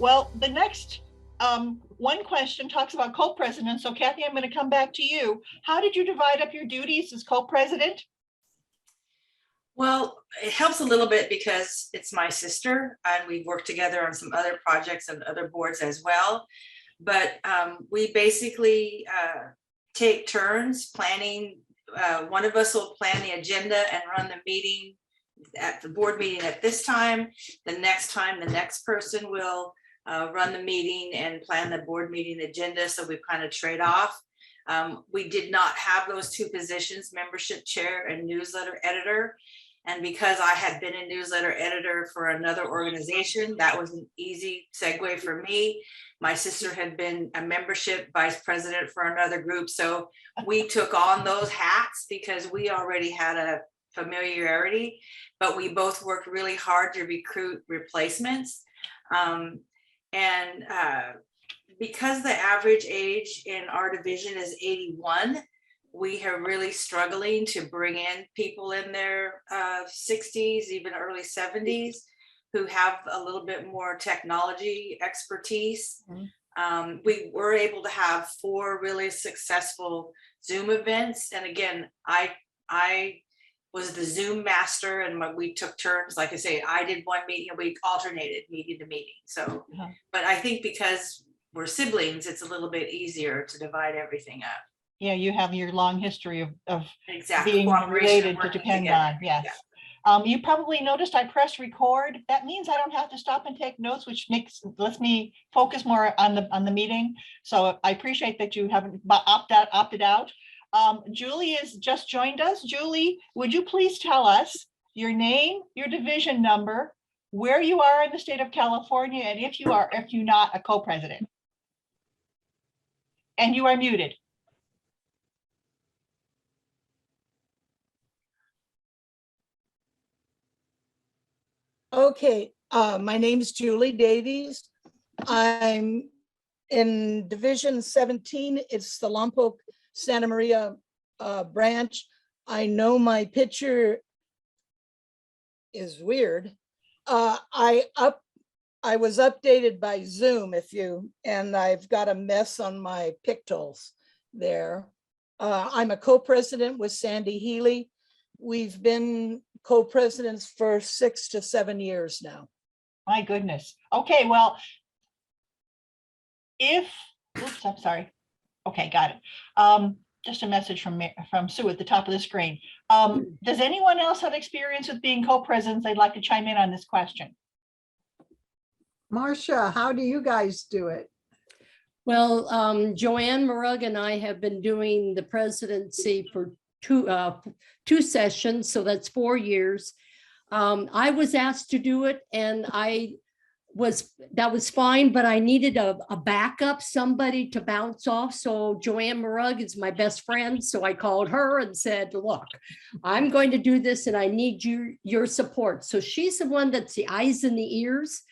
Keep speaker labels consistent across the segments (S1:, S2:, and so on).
S1: Well, the next one question talks about co-president. So Kathy, I'm going to come back to you. How did you divide up your duties as co-president?
S2: Well, it helps a little bit because it's my sister and we've worked together on some other projects and other boards as well. But we basically take turns planning. One of us will plan the agenda and run the meeting at the board meeting at this time. The next time, the next person will run the meeting and plan the board meeting agenda. So we kind of trade off. We did not have those two positions, membership chair and newsletter editor. And because I had been a newsletter editor for another organization, that was an easy segue for me. My sister had been a membership vice president for another group. So we took on those hats because we already had a familiarity, but we both worked really hard to recruit replacements. Because the average age in our division is 81, we are really struggling to bring in people in their 60s, even early 70s, who have a little bit more technology expertise. Mm-hmm. We were able to have 4 really successful Zoom events. And again, I was the Zoom master and we took turns. Like I say, I did one meeting and we alternated meeting to meeting. So, but I think because we're siblings, it's a little bit easier to divide everything up.
S1: Yeah, you have your long history of
S2: exactly.
S1: being related to depend on. Yes. Yeah. You probably noticed I pressed record. That means I don't have to stop and take notes, which lets me focus more on the meeting. So I appreciate that you haven't opted out. Julie has just joined us. Julie, would you please tell us your name, your division number, where you are in the state of California, and if you're not a co-president? And you are muted.
S3: Okay, my name is Julie Davies. I'm in Division 17. It's the Lompoc Santa Maria branch. I know my picture is weird. I was updated by Zoom and I've got a mess on my pictals there. I'm a co-president with Sandy Healy. We've been co-presidents for 6 to 7 years now.
S1: My goodness. Okay, well, oops, I'm sorry. Okay, got it. Just a message from Sue at the top of the screen. Does anyone else have experience with being co-presidents? They'd like to chime in on this question.
S4: Marcia, how do you guys do it?
S5: Well, Joanne Murug and I have been doing the presidency for two sessions, so that's 4 years. I was asked to do it, and that was fine, but I needed a backup, somebody to bounce off. So Joanne Murug is my best friend, so I called her and said, look, I'm going to do this and I need your support. So she's the one that's the eyes and the ears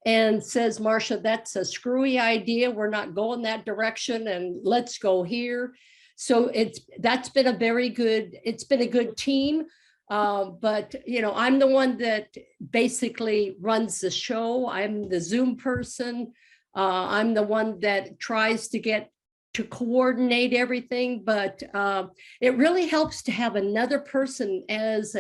S5: and says, Marcia, that's a screwy idea, we're not going that direction, and let's go here. So that's been it's been a good team. But I'm the one that basically runs the show. I'm the Zoom person. I'm the one that tries to coordinate everything, but it really helps to have another person as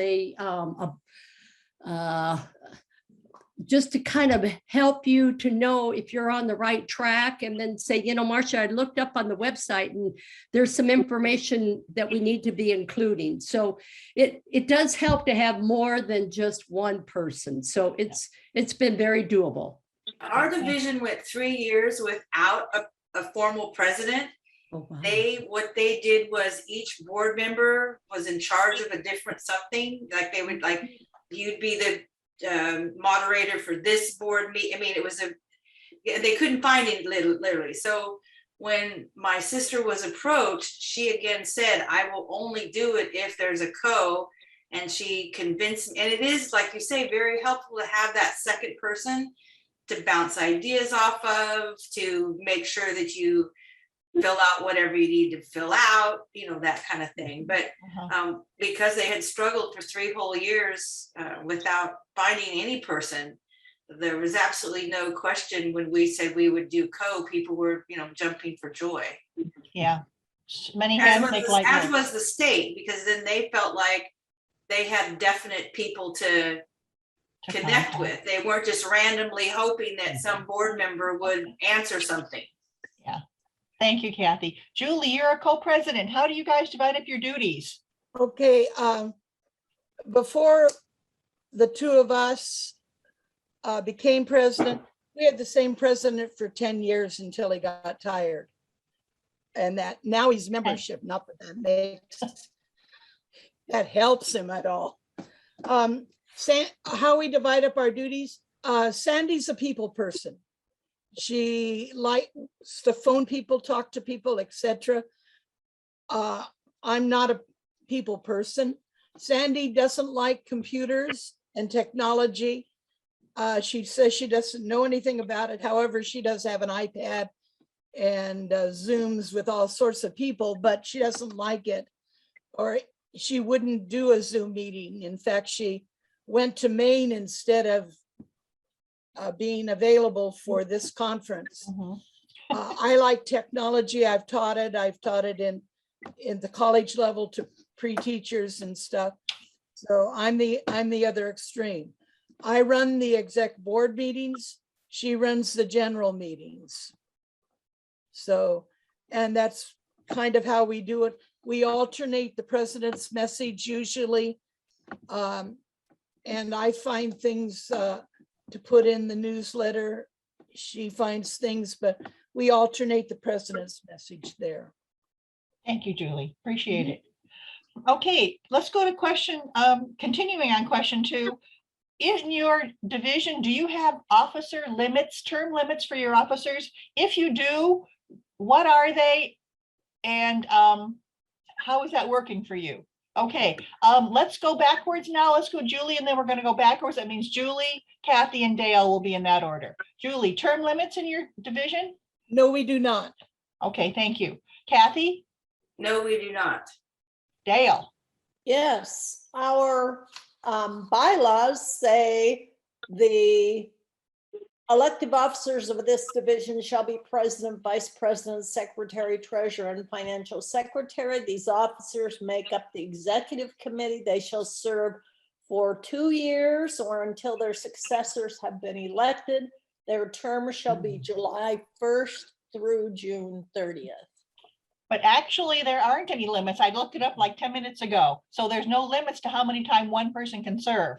S5: just to kind of help you to know if you're on the right track, and then say, Marcia, I looked up on the website and there's some information that we need to be including. So it does help to have more than just one person. So it's been very doable.
S2: Our division went 3 years without a formal president. Oh, wow. What they did was each board member was in charge of a different something. Like they would you'd be the moderator for this board meeting. I mean, they couldn't find it literally. So when my sister was approached, she again said, I will only do it if there's a and she convinced me. And it is, like you say, very helpful to have that second person to bounce ideas off of, to make sure that you fill out whatever you need to fill out, that kind of thing. But because they had struggled for 3 whole years without finding any person, there was absolutely no question when we said we would do people were, jumping for joy.
S1: Yeah. Many hands make light
S2: As
S1: work.
S2: was the state, because then they felt like they had definite people to connect
S1: contact.
S2: with. They weren't just randomly hoping that some board member would answer something.
S1: Thank you, Kathy. Julie, you're a co-president. How do you guys divide up your duties?
S3: Okay, before the two of us became president, we had the same president for 10 years until he got tired. And that now he's membership, not that that helps him at all. How we divide up our duties, Sandy's a people person. She likes to phone people, talk to people, etc. I'm not a people person. Sandy doesn't like computers and technology. She says she doesn't know anything about it. However, she does have an iPad and Zooms with all sorts of people, but she doesn't like it, or she wouldn't do a Zoom meeting. In fact, she went to Maine instead of being available for this conference.
S1: Mhm.
S3: I like technology. I've taught it in the college level to pre-teachers and stuff. So I'm the other extreme. I run the exec board meetings. She runs the general meetings. So, and that's kind of how we do it. We alternate the president's message usually. And I find things to put in the newsletter. She finds things, but we alternate the president's message there.
S1: Thank you, Julie. Appreciate it. Okay, let's go to question, continuing on question 2. In your division, do you have officer limits, term limits for your officers? If you do, what are they? And how is that working for you? Okay, let's go backwards now. Let's go Julie, and then we're going to go backwards. That means Julie, Kathy, and Dale will be in that order. Julie, term limits in your division?
S3: No, we do not.
S1: Okay, thank you. Kathy?
S2: No, we do not.
S1: Dale?
S6: Yes, our bylaws say the elective officers of this division shall be president, vice president, secretary, treasurer, and financial secretary. These officers make up the executive committee. They shall serve for 2 years or until their successors have been elected. Their term shall be July 1st through June 30th.
S1: But actually, there aren't any limits. I looked it up like 10 minutes ago. So there's no limits to how many times one person can serve.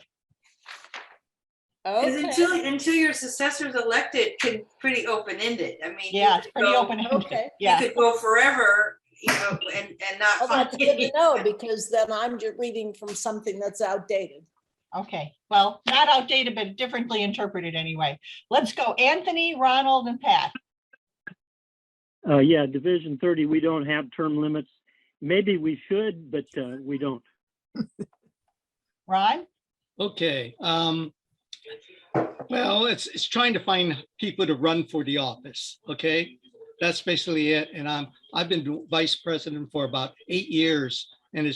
S6: Okay.
S2: Until your successor's elected, can pretty open-ended. I mean,
S1: Yeah, it's pretty open.
S6: Okay.
S1: Yeah.
S2: You could go forever, and not.
S6: Well, that's good to know, because then I'm just reading from something that's outdated.
S1: Okay, well, not outdated, but differently interpreted anyway. Let's go Anthony, Ronald, and Pat.
S7: Yeah, Division 30, we don't have term limits. Maybe we should, but we don't.
S1: Ron?
S8: Okay. Well, it's trying to find people to run for the office. Okay, that's basically it. And I've been vice president for about 8 years, and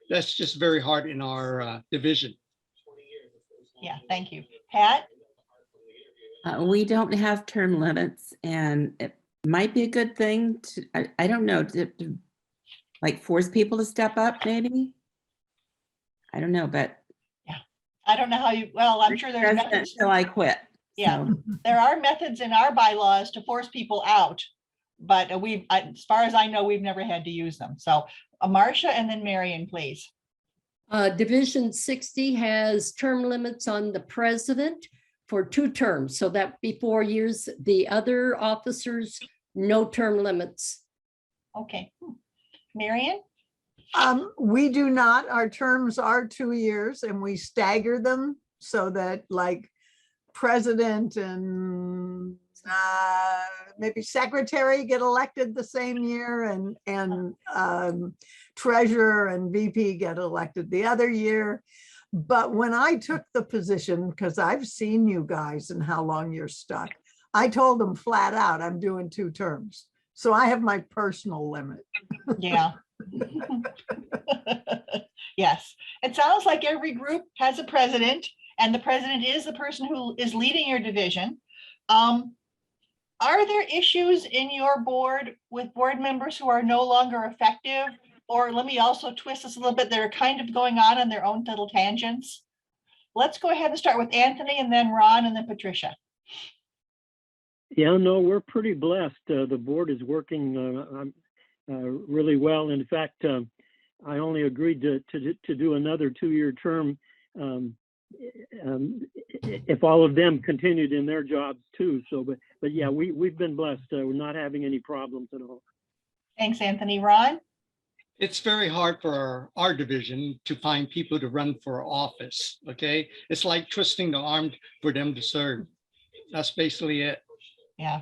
S8: that's just very hard in our division.
S1: Yeah, thank you. Pat?
S9: We don't have term limits, and it might be a good thing to, I don't know, to like force people to step up, maybe. I don't know, but
S1: I don't know how you, well, I'm sure there's
S9: president
S1: methods.
S9: till I quit.
S1: Yeah.
S9: So,
S1: There are methods in our bylaws to force people out, but as far as I know, we've never had to use them. So Marcia and then Marion, please.
S5: Division 60 has term limits on the president for 2 terms. So that'd be 4 years. The other officers, no term limits.
S1: Okay. Marion?
S4: We do not. Our terms are 2 years and we stagger them so that like president and maybe secretary get elected the same year, and treasurer and VP get elected the other year. But when I took the position, because I've seen you guys and how long you're stuck, I told them flat out, I'm doing 2 terms. So I have my personal limit.
S1: Yeah. Yes, it sounds like every group has a president and the president is the person who is leading your division. Are there issues in your board with board members who are no longer effective? Or let me also twist this a little bit, they're kind of going on their own little tangents. Let's go ahead and start with Anthony and then Ron and then Patricia.
S7: Yeah, no, we're pretty blessed. The board is working really well. In fact, I only agreed to do another 2-year term if all of them continued in their jobs too. So, but yeah, we've been blessed. We're not having any problems at all.
S1: Thanks, Anthony. Ron?
S8: It's very hard for our division to find people to run for office, okay? It's like twisting the arm for them to serve. That's basically it.
S1: Yeah.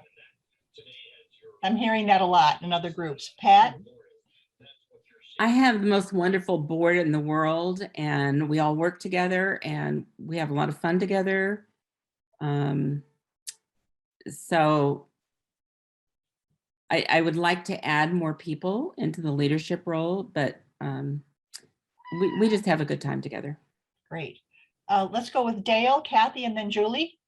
S1: I'm hearing that a lot in other groups. Pat?
S9: I have the most wonderful board in the world, and we all work together and we have a lot of fun together. So I would like to add more people into the leadership role, but we just have a good time together.
S1: Great. Let's go with Dale, Kathy, and then Julie.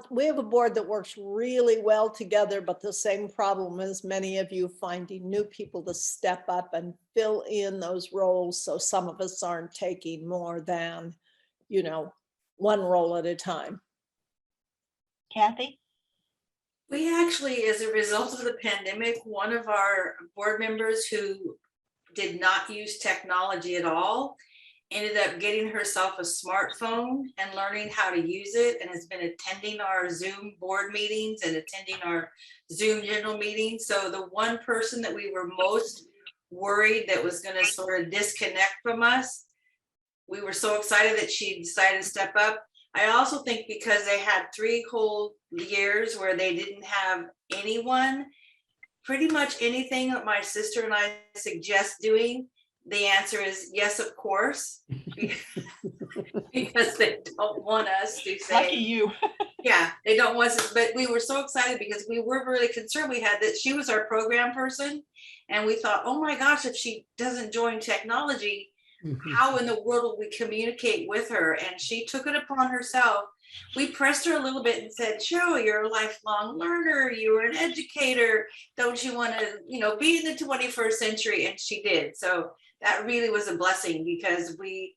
S6: We have a board that works really well together, but the same problem as many of you, finding new people to step up and fill in those roles. So some of us aren't taking more than, one role at a time.
S1: Kathy?
S2: We actually, as a result of the pandemic, one of our board members who did not use technology at all ended up getting herself a smartphone and learning how to use it, and has been attending our Zoom board meetings and attending our Zoom general meetings. So the one person that we were most worried that was going to sort of disconnect from us, we were so excited that she decided to step up. I also think because they had 3 whole years where they didn't have anyone, pretty much anything that my sister and I suggest doing, the answer is yes, of course, because they don't want us to say.
S1: Lucky you.
S2: Yeah, they don't want us, but we were so excited because we were really concerned. We had that she was our program person, and we thought, oh my gosh, if she doesn't join technology, how in the world will we communicate with her? And she took it upon herself. We pressed her a little bit and said, "Joe, you're a lifelong learner. You were an educator. Don't you want to, be in the 21st century?" And she did. So that really was a blessing, because we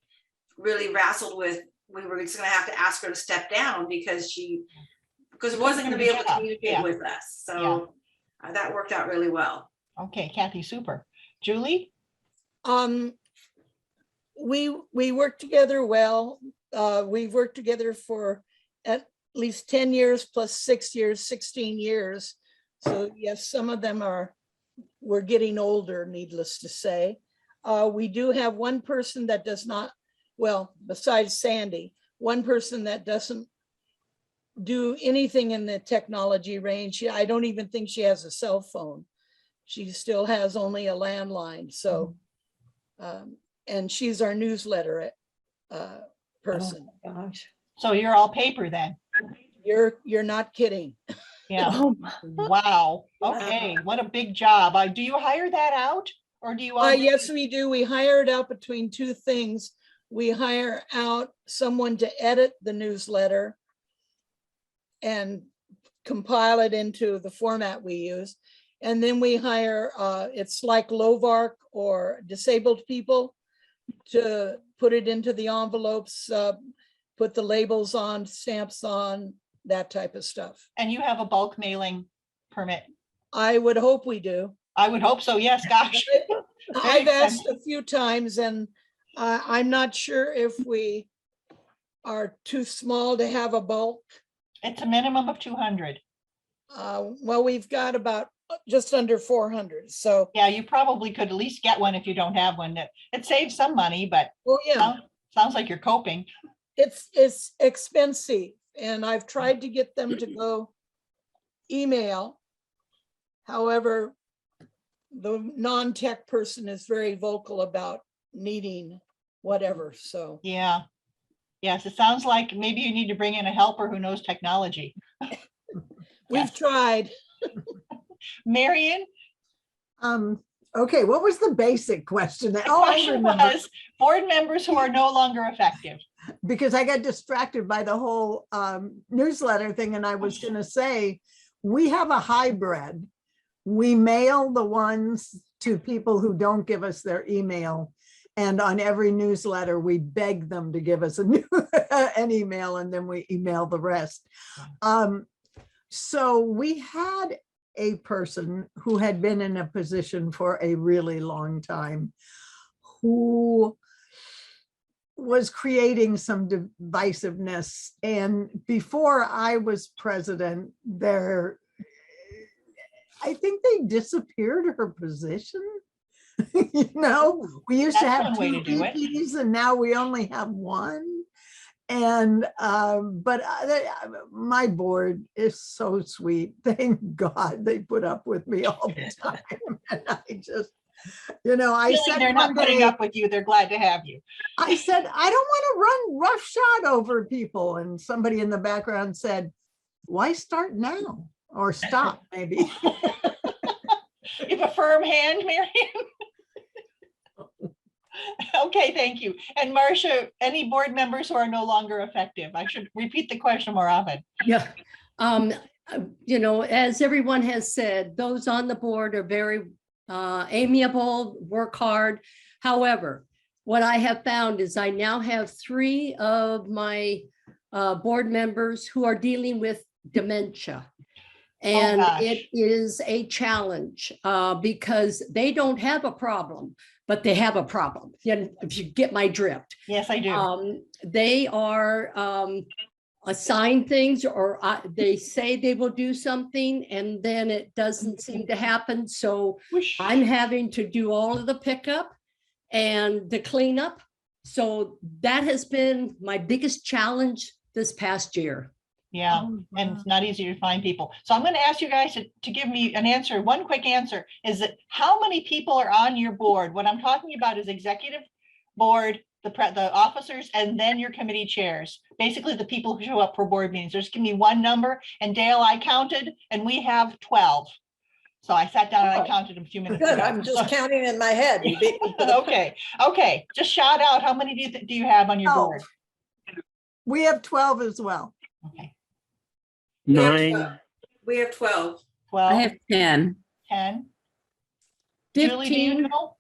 S2: really wrestled with, we were just going to have to ask her to step down because it wasn't going to be able to communicate with us. So that worked out really well.
S1: Okay, Kathy, super. Julie?
S3: We work together well. We've worked together for at least 10 years plus 6 years, 16 years. So yes, some of them we're getting older, needless to say. We do have one person that does not, well, besides Sandy, one person that doesn't do anything in the technology range. I don't even think she has a cell phone. She still has only a landline. So, and she's our newsletter person.
S6: Oh, gosh.
S1: So you're all paper then?
S3: You're not kidding.
S1: Yeah.
S6: Oh,
S1: Wow. Okay. What a big job. Do you hire that out, or do you?
S3: Yes, we do. We hire it out between 2 things. We hire out someone to edit the newsletter and compile it into the format we use. And then we hire, it's like Lovark or disabled people, to put it into the envelopes, put the labels on, stamps on, that type of stuff.
S1: And you have a bulk mailing permit?
S3: I would hope we do.
S1: I would hope so. Yes, gosh.
S3: I've asked a few times, and I'm not sure if we are too small to have a bulk.
S1: It's a minimum of 200.
S3: Well, we've got about just under 400. So
S1: Yeah, you probably could at least get one if you don't have one. It saves some money, but
S3: well, yeah,
S1: sounds like you're coping.
S3: it's expensive, and I've tried to get them to go email. However, the non-tech person is very vocal about needing whatever. So
S1: Yeah. Yes, it sounds like maybe you need to bring in a helper who knows technology.
S3: we've tried.
S1: Marion?
S4: Okay, what was the basic question?
S1: The
S4: Oh, I
S1: question
S4: remember.
S1: was board members who are no longer effective.
S4: because I got distracted by the whole newsletter thing, and I was going to say, we have a hybrid. We mail the ones to people who don't give us their email. And on every newsletter, we beg them to give us an email, and then we email the rest. So we had a person who had been in a position for a really long time, who was creating some divisiveness. And before I was president, I think they disappeared her position. You know, we used to
S1: That's
S4: have
S1: one way
S4: two
S1: to do it.
S4: VPs and now we only have one. And, my board is so sweet. Thank God they put up with me all the time. And I just, I
S1: Feeling
S4: said
S1: they're not
S4: one
S1: putting
S4: day,
S1: up with you. They're glad to have you.
S4: I said, I don't want to run roughshod over people. And somebody in the background said, why start now? Or stop, maybe.
S1: You have a firm hand, Marion? Okay, thank you. And Marcia, any board members who are no longer effective? I should repeat the question more often.
S5: Yeah. As everyone has said, those on the board are very amiable, work hard. However, what I have found is I now have 3 of my board members who are dealing with dementia. And it is a challenge because they don't have a problem, but they have a problem. If you get my drift.
S1: Yes, I do.
S5: They are assigned things, or they say they will do something and then it doesn't seem to happen. So
S1: Whoosh.
S5: I'm having to do all of the pickup and the cleanup. So that has been my biggest challenge this past year.
S1: Yeah, and it's not easy to find people. So I'm going to ask you guys to give me an answer. One quick answer is that how many people are on your board? What I'm talking about is executive board, the officers, and then your committee chairs. Basically, the people who show up for board meetings. Just give me one number. And Dale, I counted, and we have 12. So I sat down and I counted a few minutes
S6: Good,
S1: ago.
S6: I'm just counting in my head. You beat me to the
S1: Okay. Just shout out, how many do you have on your board?
S4: We have 12 as well.
S1: Okay.
S7: 9.
S2: We have 12.
S1: 12.
S9: I have 10.
S1: 10. Julie, do you
S5: 15.
S1: know?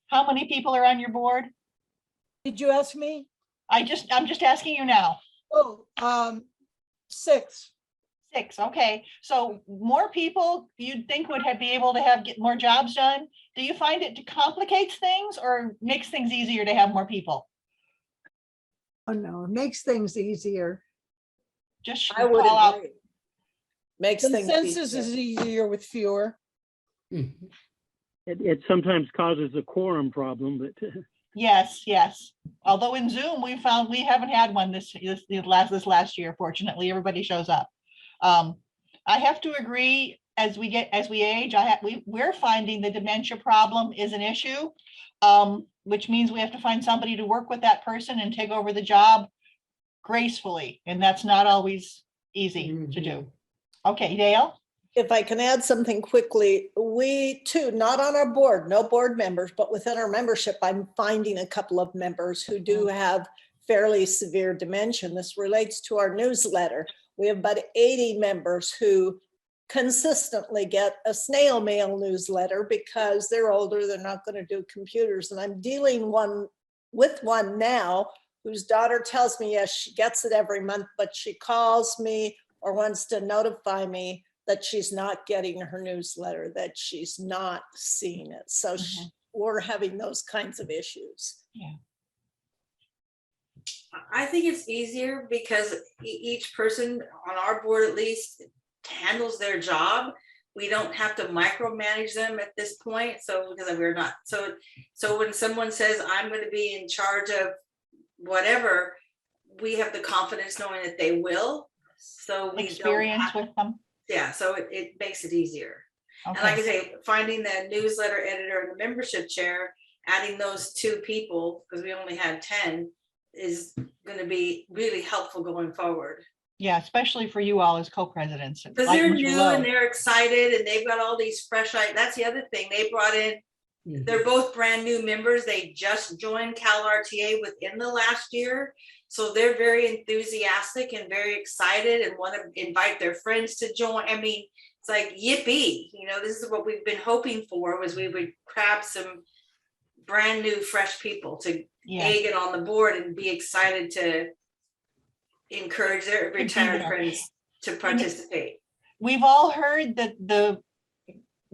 S1: How many people are on your board?
S3: Did you ask me?
S1: I'm just asking you now.
S3: Oh, 6.
S1: 6. Okay. So more people you'd think would be able to get more jobs done. Do you find it complicates things or makes things easier to have more people?
S4: Oh, no, it makes things easier.
S1: Just
S6: I would
S1: call out.
S6: agree. Makes things
S3: Consensus
S6: easier.
S3: is easier with fewer.
S7: It sometimes causes a quorum problem, but
S1: Yes. Although in Zoom, we found we haven't had one this last year. Fortunately, everybody shows up. I have to agree. As we age, we're finding the dementia problem is an issue, which means we have to find somebody to work with that person and take over the job gracefully, and that's not always easy to do. Okay, Dale?
S6: If I can add something quickly, we too, not on our board, no board members, but within our membership, I'm finding a couple of members who do have fairly severe dementia. This relates to our newsletter. We have about 80 members who consistently get a snail mail newsletter because they're older, they're not going to do computers. And I'm dealing with one now whose daughter tells me, yes, she gets it every month, but she calls me or wants to notify me that she's not getting her newsletter, that she's not seeing it. So we're having those kinds of issues.
S1: Yeah.
S2: I think it's easier because each person on our board at least handles their job. We don't have to micromanage them at this point. So because we're not, so when someone says I'm going to be in charge of whatever, we have the confidence knowing that they will. So we
S1: Experience
S2: don't have,
S1: with them.
S2: yeah, so it makes it easier.
S1: Okay.
S2: And like I say, finding the newsletter editor and the membership chair, adding those 2 people, because we only had 10, is going to be really helpful going forward.
S1: Yeah, especially for you all as co-presidents.
S2: Because they're new and they're excited and they've got all these fresh ideas. That's the other thing. They brought in They're both brand new members. They just joined Cal RTA within the last year. So they're very enthusiastic and very excited and want to invite their friends to join. I mean, it's like, yippee, you know, this is what we've been hoping for, was we would grab some brand new, fresh people to
S1: Yeah,
S2: get on the board and be excited to encourage their retired
S1: there.
S2: friends to participate.
S1: we've all heard that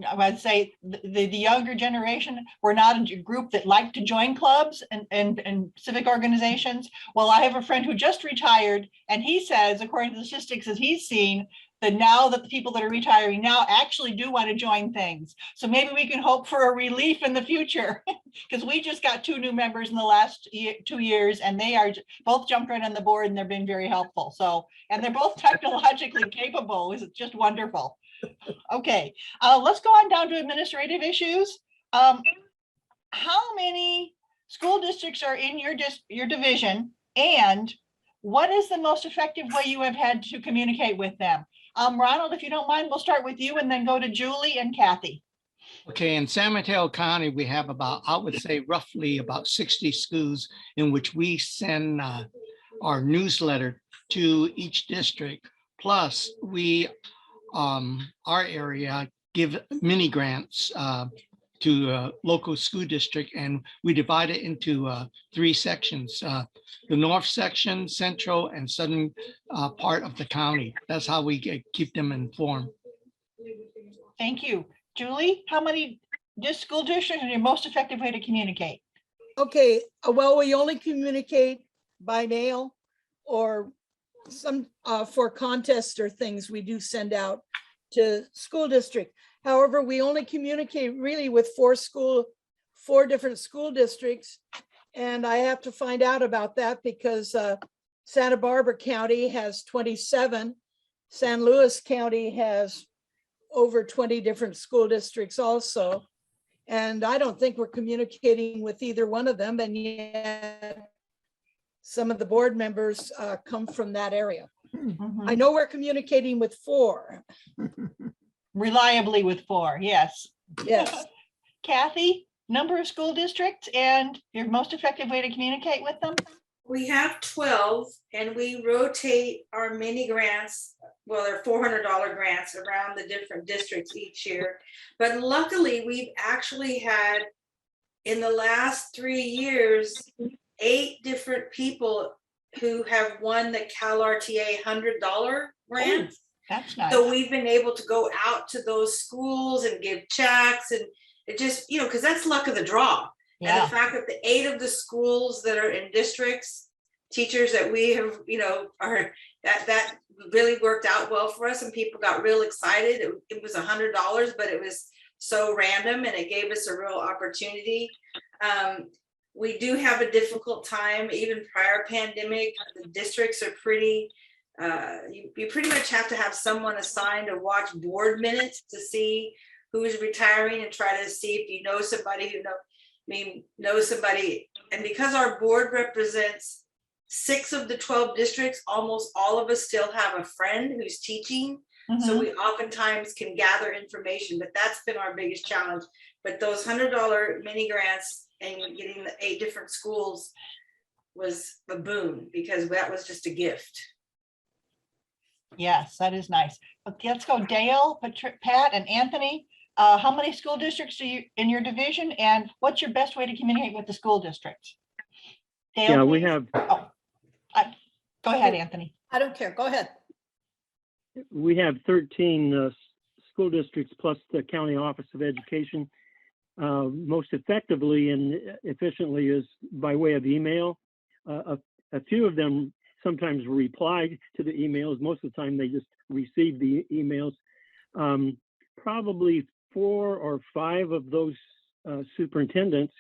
S1: I would say the younger generation, we're not a group that like to join clubs and civic organizations. Well, I have a friend who just retired, and he says, according to the statistics that he's seen, that now that the people that are retiring now actually do want to join things. So maybe we can hope for a relief in the future, because we just got 2 new members in the last 2 years, and they are both jumped right on the board, and they've been very helpful. So, and they're both technologically capable. It's just wonderful. Okay, let's go on down to administrative issues. How many school districts are in your division, and what is the most effective way you have had to communicate with them? Ronald, if you don't mind, we'll start with you and then go to Julie and Kathy.
S8: Okay, in San Mateo County, we have about, I would say roughly about 60 schools in which we send our newsletter to each district. Plus, we, our area, give mini grants to local school district, and we divide it into 3 sections. The north section, central, and southern part of the county. That's how we keep them informed.
S1: Thank you. Julie, how many school districts are your most effective way to communicate?
S3: Okay, well, we only communicate by mail, or some for contests or things we do send out to school district. However, we only communicate really with 4 different school districts. And I have to find out about that because Santa Barbara County has 27. San Luis County has over 20 different school districts also. And I don't think we're communicating with either one of them. And yet some of the board members come from that area. I know we're communicating with 4.
S1: Reliably with 4, yes.
S3: Yes.
S1: Kathy, number of school districts and your most effective way to communicate with them?
S2: We have 12, and we rotate our mini grants. Well, they're $400 grants around the different districts each year. But luckily, we've actually had, in the last 3 years, 8 different people who have won the Cal RTA $100 grant.
S1: That's nice.
S2: So we've been able to go out to those schools and give checks, and it just, you know, because that's luck of the draw. And
S1: Yeah,
S2: the fact that the 8 of the schools that are in districts, teachers that we have, you know, are that really worked out well for us, and people got real excited. It was $100, but it was so random, and it gave us a real opportunity. We do have a difficult time, even prior pandemic. The districts are pretty, you pretty much have to have someone assigned to watch board minutes to see who's retiring and try to see if you know somebody who knows somebody. And because our board represents 6 of the 12 districts, almost all of us still have a friend who's teaching. So we oftentimes can gather information, but that's been our biggest challenge. But those $100 mini grants and getting the 8 different schools was a boon, because that was just a gift.
S1: yes, that is nice. Okay, let's go Dale, Pat, and Anthony. How many school districts are you in your division, and what's your best way to communicate with the school districts? Dale,
S7: Yeah, we
S1: please.
S7: have
S1: Go ahead, Anthony.
S6: I don't care. Go ahead.
S7: 13 school districts plus the County Office of Education. Most effectively and efficiently is by way of email. A few of them sometimes reply to the emails. Most of the time they just receive the emails. Probably 4 or 5 of those superintendents,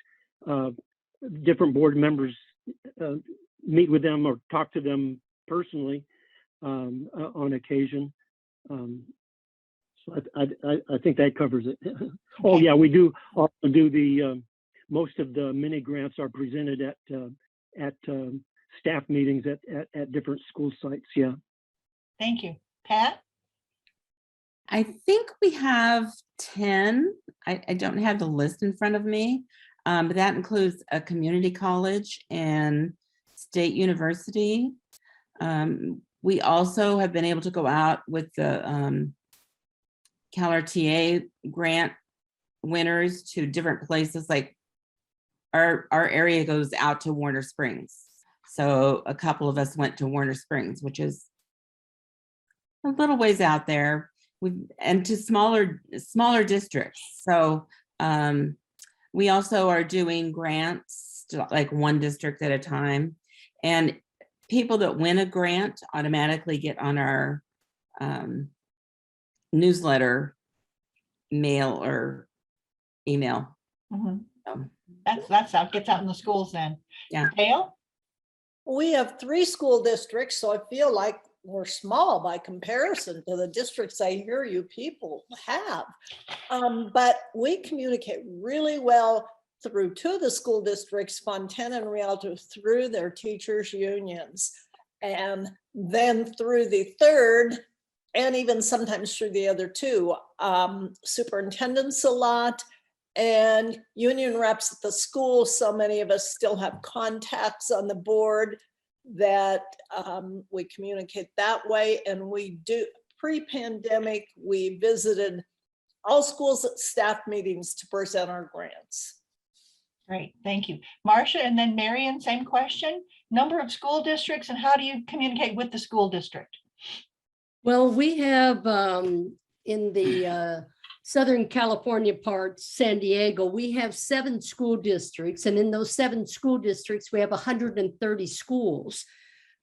S7: different board members meet with them or talk to them personally on occasion. So I think that covers it. Oh yeah, we do also do the most of the mini grants are presented at staff meetings at different school sites. Yeah.
S1: Thank you. Pat?
S9: I think we have 10. I don't have the list in front of me, but that includes a community college and state university. We also have been able to go out with the CalRTA grant winners to different places. Like our area goes out to Warner Springs. So a couple of us went to Warner Springs, which is a little ways out there, and to smaller districts. So we also are doing grants to like one district at a time, and people that win a grant automatically get on our newsletter, mail or email.
S1: Mhm.
S9: So,
S1: That's how it gets out in the schools then.
S9: Yeah.
S1: Dale?
S6: We have 3 school districts, so I feel like we're small by comparison to the districts I hear you people have. But we communicate really well through 2 of the school districts, Fontana and Rialto, through their teachers' unions. And then through the 3rd, and even sometimes through the other 2, superintendents a lot, and union reps at the school. So many of us still have contacts on the board that we communicate that way. And we do, pre-pandemic, we visited all schools at staff meetings to present our grants.
S1: Great, thank you. Marcia, and then Marion, same question. Number of school districts and how do you communicate with the school district?
S5: Well, we have in the Southern California part, San Diego, we have 7 school districts. And in those 7 school districts, we have 130 schools,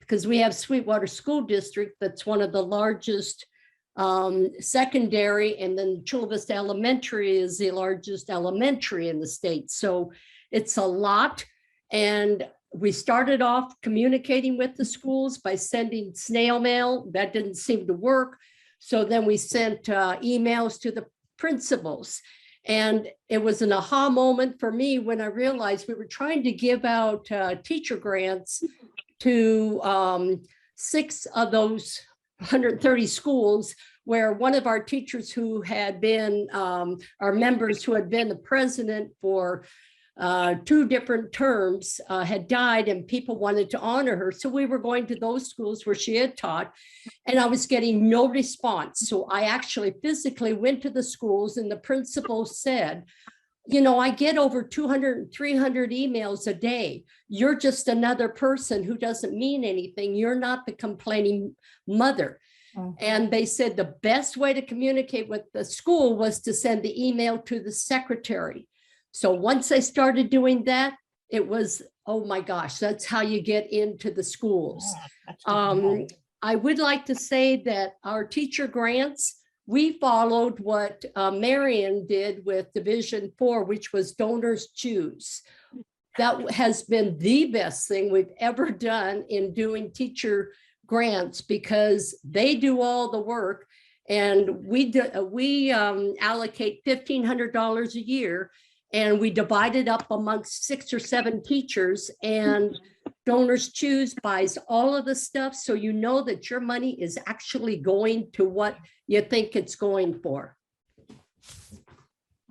S5: because we have Sweetwater School District, that's one of the largest secondary, and then Chula Vista Elementary is the largest elementary in the state. So it's a lot. And we started off communicating with the schools by sending snail mail. That didn't seem to work. So then we sent emails to the principals. And it was an aha moment for me when I realized we were trying to give out teacher grants to 6 of those 130 schools, where one of our teachers who had been our members who had been the president for 2 different terms had died, and people wanted to honor her. So we were going to those schools where she had taught, and I was getting no response. So I actually physically went to the schools, and the principal said, you know, I get over 200, 300 emails a day. You're just another person who doesn't mean anything. You're not the complaining mother. And they said the best way to communicate with the school was to send the email to the secretary. So once I started doing that, it was, oh my gosh, that's how you get into the schools. I would like to say that our teacher grants, we followed what Marion did with Division 4, which was donors choose. That has been the best thing we've ever done in doing teacher grants, because they do all the work, and we allocate $1,500 a year, and we divide it up amongst 6 or 7 teachers, and donors choose buys all of the stuff, so you know that your money is actually going to what you think it's going for.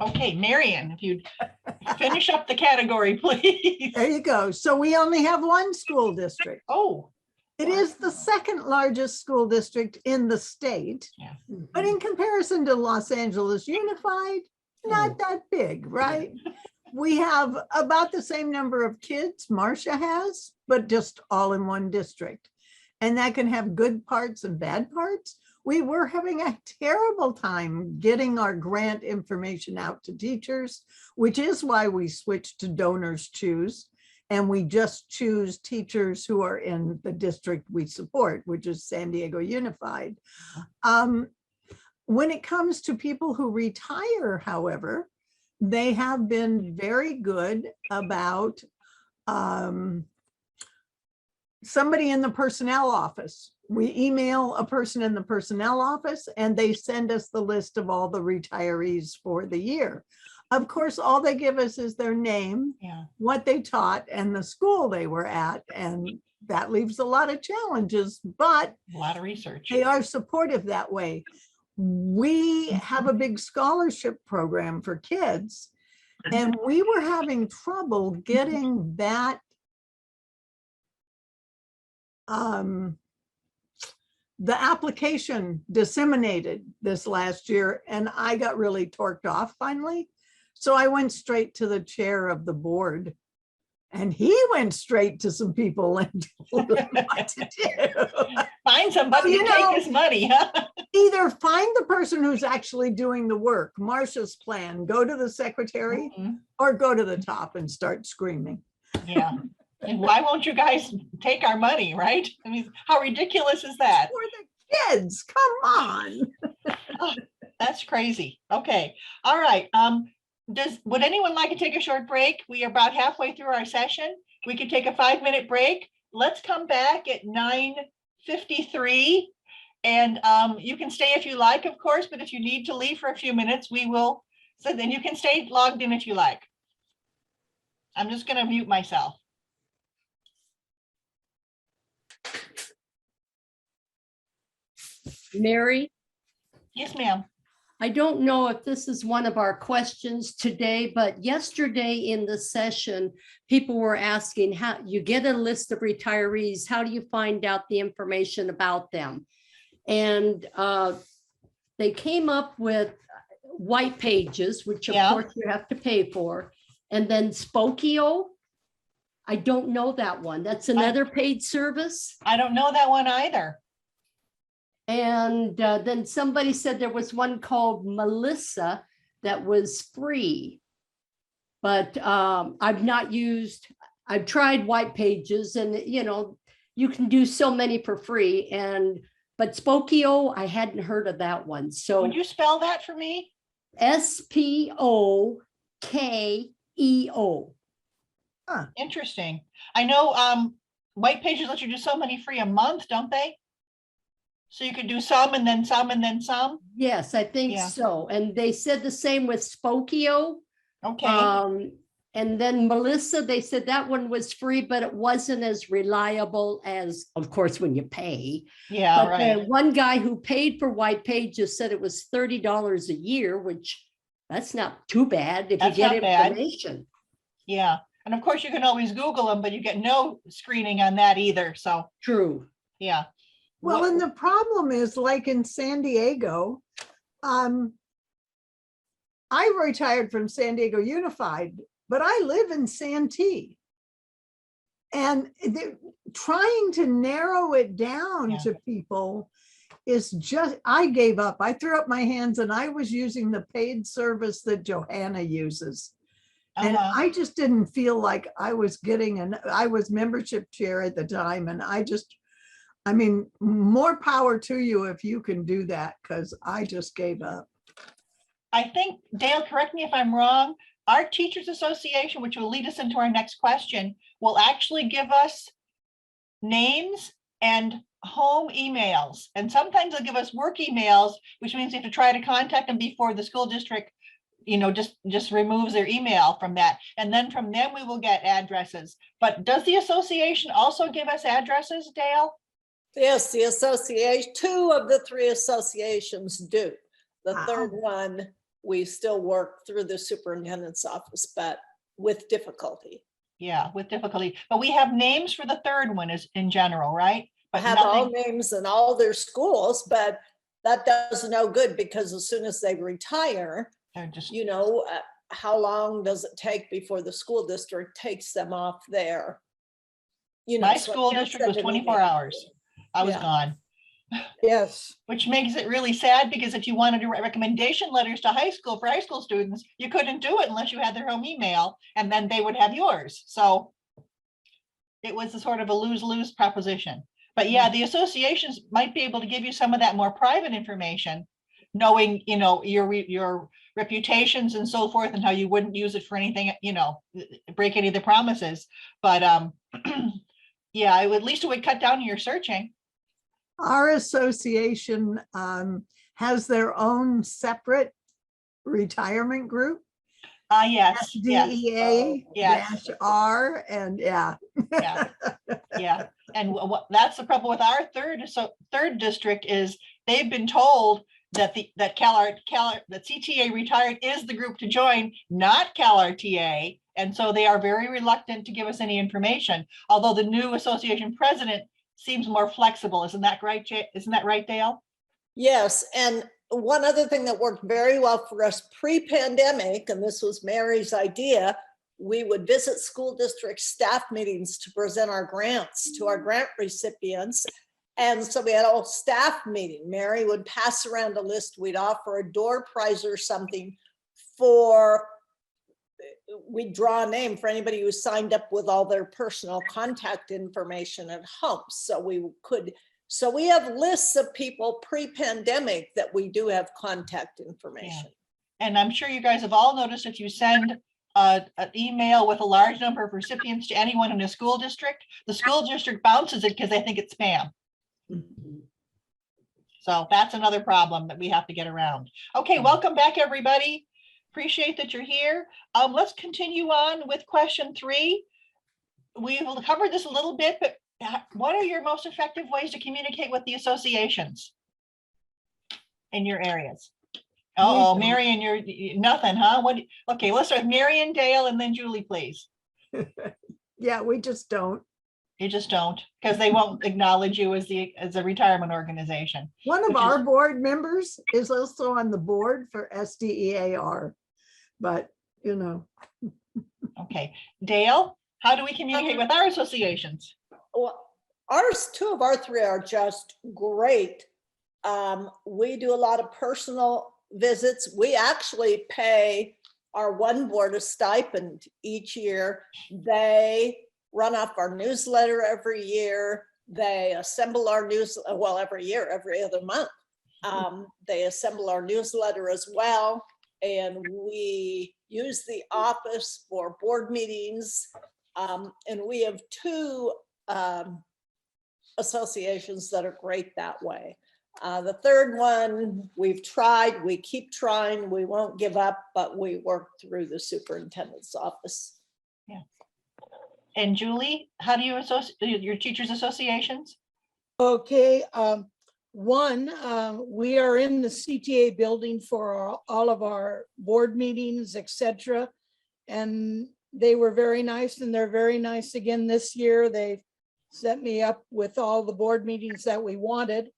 S1: Okay, Marion, if you'd finish up the category, please.
S4: There you go. So we only have 1 school district.
S1: Oh.
S4: It is the 2nd largest school district in the state,
S1: Yeah.
S4: but in comparison to Los Angeles Unified, not that big, right? We have about the same number of kids Marcia has, but just all in 1 district. And that can have good parts and bad parts. We were having a terrible time getting our grant information out to teachers, which is why we switched to donors choose. And we just choose teachers who are in the district we support, which is San Diego Unified. When it comes to people who retire, however, they have been very good about somebody in the personnel office. We email a person in the personnel office and they send us the list of all the retirees for the year. Of course, all they give us is their name, what they taught, and the school they were at. And that leaves a lot of challenges, but
S1: a lot of research.
S4: They are supportive that way. we have a big scholarship program for kids. And we were having trouble getting that the application disseminated this last year, and I got really torqued off finally. So I went straight to the chair of the board, and he went straight to some people and told them what to do.
S1: Find somebody
S4: You
S1: to take
S4: know,
S1: this money, huh?
S4: Either find the person who's actually doing the work, Marcia's plan, go to the secretary,
S1: Mhm.
S4: or go to the top and start screaming.
S1: Yeah. And why won't you guys take our money, right? I mean, how ridiculous is that?
S4: For the kids, come on.
S1: That's crazy. Okay. All right. Would anyone like to take a short break? We are about halfway through our session. We could take a 5-minute break. Let's come back at 9:53. And you can stay if you like, of course, but if you need to leave for a few minutes, we will. So then you can stay logged in if you like. I'm just going to mute myself.
S5: Mary,
S1: Yes, ma'am.
S5: I don't know if this is one of our questions today, but yesterday in the session, people were asking how you get a list of retirees. How do you find out the information about them? And they came up with white pages, which of
S1: Yeah.
S5: course you have to pay for. And then Spokio. I don't know that one. That's another paid service.
S1: I don't know that one either.
S5: And then somebody said there was one called Melissa that was free. But I've tried white pages, and you can do so many for free. But Spokio, I hadn't heard of that one. So
S1: Would you spell that for me?
S5: Spokeo.
S1: Interesting. I know white pages let you do so many free a month, don't they? So you could do some and then some and then some.
S5: Yes, I think
S1: Yeah.
S5: so. And they said the same with Spokio.
S1: Okay.
S5: And then Melissa, they said that one was free, but it wasn't as reliable as, of course, when you pay.
S1: Yeah,
S5: But
S1: right.
S5: the one guy who paid for white pages said it was $30 a year, which that's not too bad if
S1: That's
S5: you get
S1: not bad.
S5: information.
S1: Yeah. And of course you can always Google them, but you get no screening on that either. So,
S5: True.
S1: yeah.
S4: Well,
S1: What-
S4: and the problem is, like in San Diego, I retired from San Diego Unified, but I live in Santee. And trying to narrow it down
S1: Yeah.
S4: to people is just, I gave up. I threw up my hands, and I was using the paid service that Johanna uses. And
S1: Uh-huh.
S4: I just didn't feel like I was getting I was membership chair at the time, and I mean, more power to you if you can do that, because I just gave up.
S1: I think, Dale, correct me if I'm wrong, our Teachers Association, which will lead us into our next question, will actually give us names and home emails. And sometimes they'll give us work emails, which means you have to try to contact them before the school district, just removes their email from that. And then from them, we will get addresses. But does the association also give us addresses, Dale?
S6: Yes, the association, 2 of the 3 associations do. The
S4: Wow.
S6: 3rd one, we still work through the superintendent's office, but with difficulty.
S1: Yeah, with difficulty. But we have names for the 3rd one is in general, right?
S6: I
S1: But
S6: have all
S1: nothing,
S6: names and all their schools, but that does no good, because as soon as they retire,
S1: they're just,
S6: how long does it take before the school district takes them off there?
S1: my
S6: So I
S1: school
S6: can't
S1: district was
S6: send an
S1: 24
S6: email.
S1: hours. I was
S6: Yeah.
S1: gone.
S4: Yes.
S1: Which makes it really sad, because if you wanted to write recommendation letters to high school for high school students, you couldn't do it unless you had their home email, and then they would have yours. So it was a sort of a lose-lose proposition. But yeah, the associations might be able to give you some of that more private information, knowing, your reputations and so forth, and how you wouldn't use it for anything, break any of the promises. But yeah, at least it would cut down your searching.
S4: Our association has their own separate retirement group,
S1: Yes, yes,
S4: SDEA
S1: yes.
S4: -R, and yeah.
S1: yeah, yeah. And that's the problem with our third district is they've been told that that CTA retired is the group to join, not CalRTA. And so they are very reluctant to give us any information, although the new association president seems more flexible. Isn't that right, isn't that right, Dale?
S6: Yes, and one other thing that worked very well for us pre-pandemic, and this was Mary's idea, we would visit school district staff meetings to present our grants to our grant recipients. And so we had a whole staff meeting. Mary would pass around a list. We'd offer a door prize or something for, we'd draw a name for anybody who signed up with all their personal contact information at home. So we have lists of people pre-pandemic that we do have contact information.
S1: And I'm sure you guys have all noticed if you send an email with a large number of recipients to anyone in a school district, the school district bounces it because they think it's spam. So that's another problem that we have to get around. Okay, welcome back, everybody. Appreciate that you're here. Let's continue on with question 3. We've covered this a little bit, but what are your most effective ways to communicate with the associations in your areas? Oh, Marion, you're nothing, huh? Okay, let's start with Marion, Dale, and then Julie, please.
S4: Yeah, we just don't.
S1: You just don't, because they won't acknowledge you as a retirement organization.
S4: One of our board members is also on the board for SDEAR, but you know.
S1: Okay, Dale, how do we communicate with our associations?
S6: Well, ours, 2 of our 3 are just great. We do a lot of personal visits. We actually pay our one board a stipend each year. They run off our newsletter every year. They assemble our every year, every other month. They assemble our newsletter as well. And we use the office for board meetings. And we have 2 associations that are great that way. The third one, we've tried, we keep trying, we won't give up, but we work through the superintendent's office.
S1: Yeah. And Julie, how do you associate your teachers' associations?
S3: Okay, we are in the CTA building for all of our board meetings, etc. And they were very nice, and they're very nice again this year. They've set me up with all the board meetings that we wanted.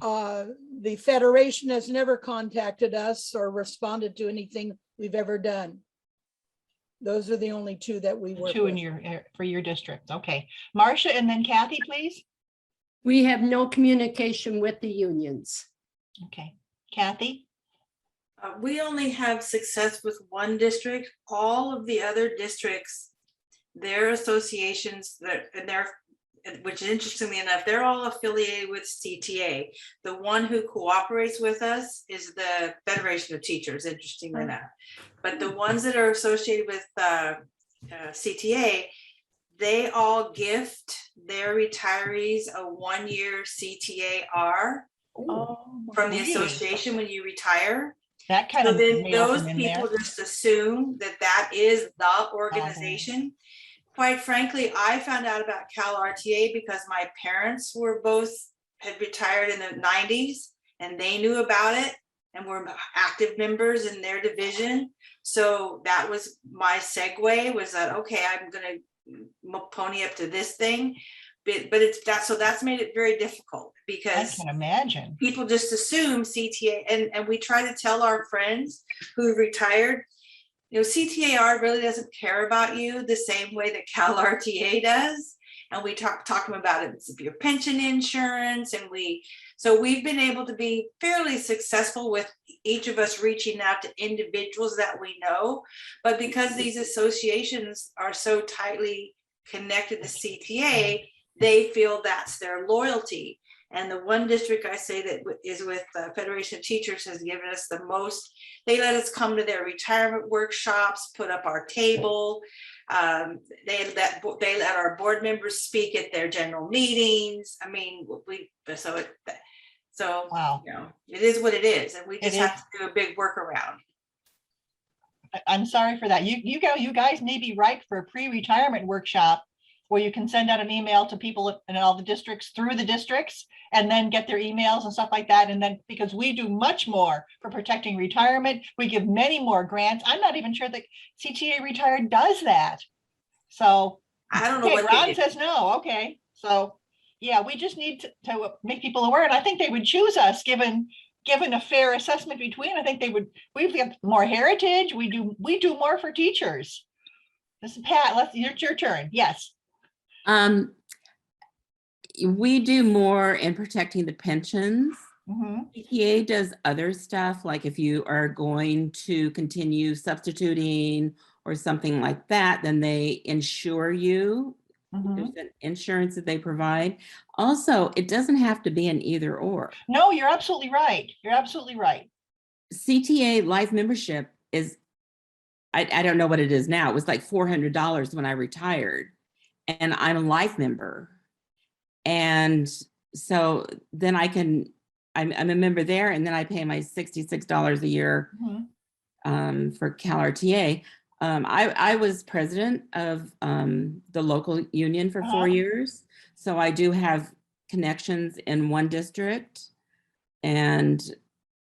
S3: The Federation has never contacted us or responded to anything we've ever done. Those are the only 2 that we work
S1: 2
S3: with.
S1: in for your district. Okay, Marcia, and then Kathy, please.
S5: We have no communication with the unions.
S1: Okay, Kathy.
S2: We only have success with one district. All of the other districts, their associations which interestingly enough, they're all affiliated with CTA. The one who cooperates with us is the Federation of Teachers, interestingly enough. But the ones that are associated with CTA, they all gift their retirees a 1-year CTAR from the association when you retire.
S1: That kind
S2: so
S1: of
S2: then those people just assume that is the organization. Quite frankly, I found out about CalRTA because my parents had retired in the 90s and they knew about it and were active members in their division. So that was my segue, was that, okay, I'm going to pony up to this thing. But that's made it very difficult because
S1: I can imagine
S2: people just assume CTA, and we try to tell our friends who've retired, CTAR really doesn't care about you the same way that CalRTA does. And we talk to them about it. It's your pension insurance. So we've been able to be fairly successful with each of us reaching out to individuals that we know. But because these associations are so tightly connected to CTA, they feel that's their loyalty. And the one district I say that is with the Federation of Teachers has given us the most. They let us come to their retirement workshops, put up our table. They let our board members speak at their general meetings. I mean,
S1: wow.
S2: It is what it is, and we just have to do a big workaround.
S1: I'm sorry for that. You guys may be right for a pre-retirement workshop where you can send out an email to people in all the districts through the districts and then get their emails and stuff like that. And then because we do much more for protecting retirement, we give many more grants. I'm not even sure that CTA Retired does that. So,
S2: I don't know
S1: okay,
S2: what they
S1: Ron
S2: do.
S1: says no. Okay, so yeah, we just need to make people aware, and I think they would choose us given a fair assessment between. I think they would. We've got more heritage. We do more for teachers. This is Pat. It's your turn. Yes.
S9: We do more in protecting the pensions.
S1: Mhm.
S9: EPA does other stuff, like if you are going to continue substituting or something like that, then they insure you. There's
S1: Mhm.
S9: an insurance that they provide. Also, it doesn't have to be an either or.
S1: No, you're absolutely right. You're absolutely right.
S9: CTA life membership is, I don't know what it is now. It was like $400 when I retired, and I'm a life member. And so then I'm a member there, and then I pay my $66 a year
S1: Mhm.
S9: for CalRTA. I was president of the local union for 4 years. So I do have connections in one district and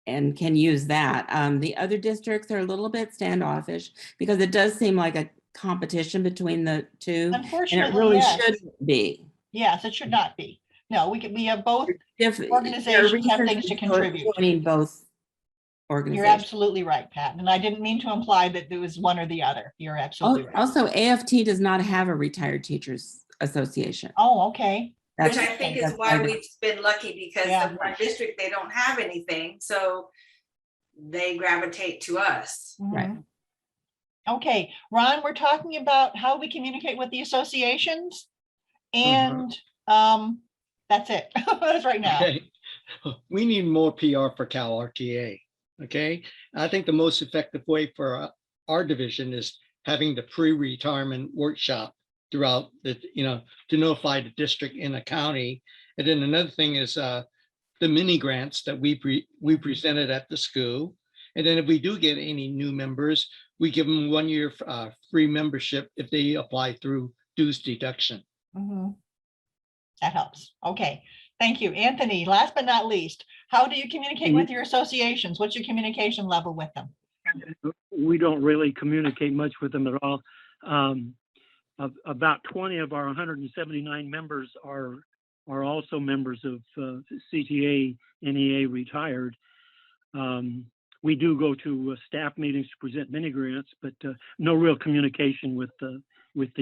S9: can use that. The other districts are a little bit standoffish because it does seem like a competition between the two. And it
S1: Unfortunately,
S9: really
S1: yes.
S9: shouldn't be.
S1: Yes, it should not be. No, we have both
S9: There are
S1: organizations have
S9: reasons
S1: things to
S9: for
S1: contribute.
S9: joining both
S1: You're
S9: organizations.
S1: absolutely right, Pat. And I didn't mean to imply that there was one or the other. You're absolutely right.
S9: Also, AFT does not have a retired teachers association.
S1: Oh, okay.
S2: Which I think is why we've been lucky, because
S1: Yeah.
S2: in our district, they don't have anything, so they gravitate to us.
S9: Right.
S1: Mhm. Okay, Ron, we're talking about how we communicate with the associations, and that's it. That's right now.
S8: Okay. We need more PR for Cal RTA. Okay. I think the most effective way for our division is having the pre-retirement workshop throughout the, to notify the district in the county. And then another thing is the mini grants that we presented at the school. And then if we do get any new members, we give them 1 year free membership if they apply through dues deduction.
S1: Mhm. That helps. Okay, thank you. Anthony, last but not least, how do you communicate with your associations? What's your communication level with them?
S7: We don't really communicate much with them at all. About 20 of our 179 members are also members of CTA NEA Retired. We do go to staff meetings to present mini grants, but no real communication with the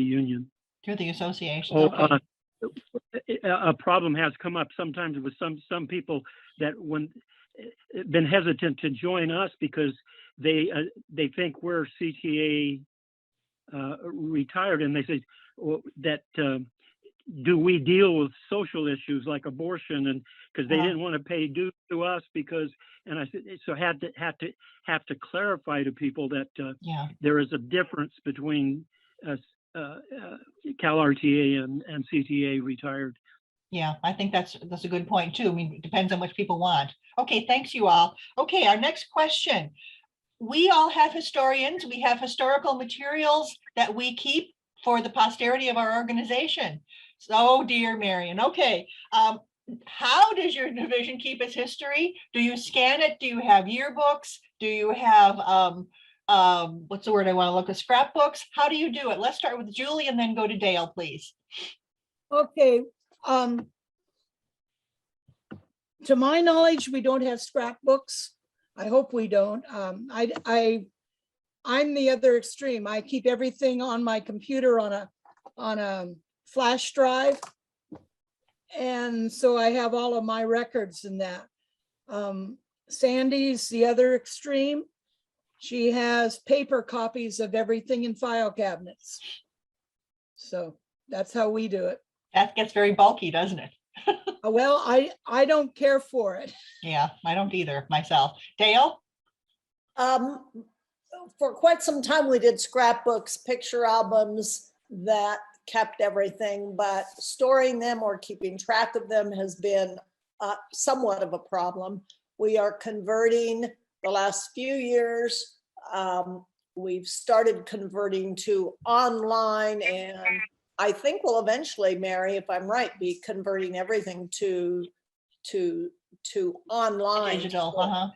S7: union.
S1: Through the association.
S7: Oh,
S1: Okay.
S7: a problem has come up sometimes with some people that when been hesitant to join us because they think we're CTA retired, and they say that do we deal with social issues like abortion, and because they didn't want to pay dues to us because, and I said, so have to clarify to people that there is a difference between Cal RTA and CTA Retired.
S1: Yeah, I think that's a good point too. I mean, it depends on what people want. Okay, thanks you all. Okay, our next question. We all have historians. We have historical materials that we keep for the posterity of our organization. So, dear Marion, okay. How does your division keep its history? Do you scan it? Do you have yearbooks? Do you have, what's the word I want to look at, scrapbooks? How do you do it? Let's start with Julie and then go to Dale, please.
S3: Okay. To my knowledge, we don't have scrapbooks. I hope we don't. I'm the other extreme. I keep everything on my computer on a flash drive. And so I have all of my records in that. Sandy's the other extreme. She has paper copies of everything in file cabinets. So that's how we do it.
S1: That gets very bulky, doesn't it?
S3: Well, I don't care for it.
S1: Yeah, I don't either myself. Dale?
S6: For quite some time, we did scrapbooks, picture albums that kept everything, but storing them or keeping track of them has been somewhat of a problem. We are converting the last few years. We've started converting to online, and I think we'll eventually, Mary, if I'm right, be converting everything to online.
S1: Digital,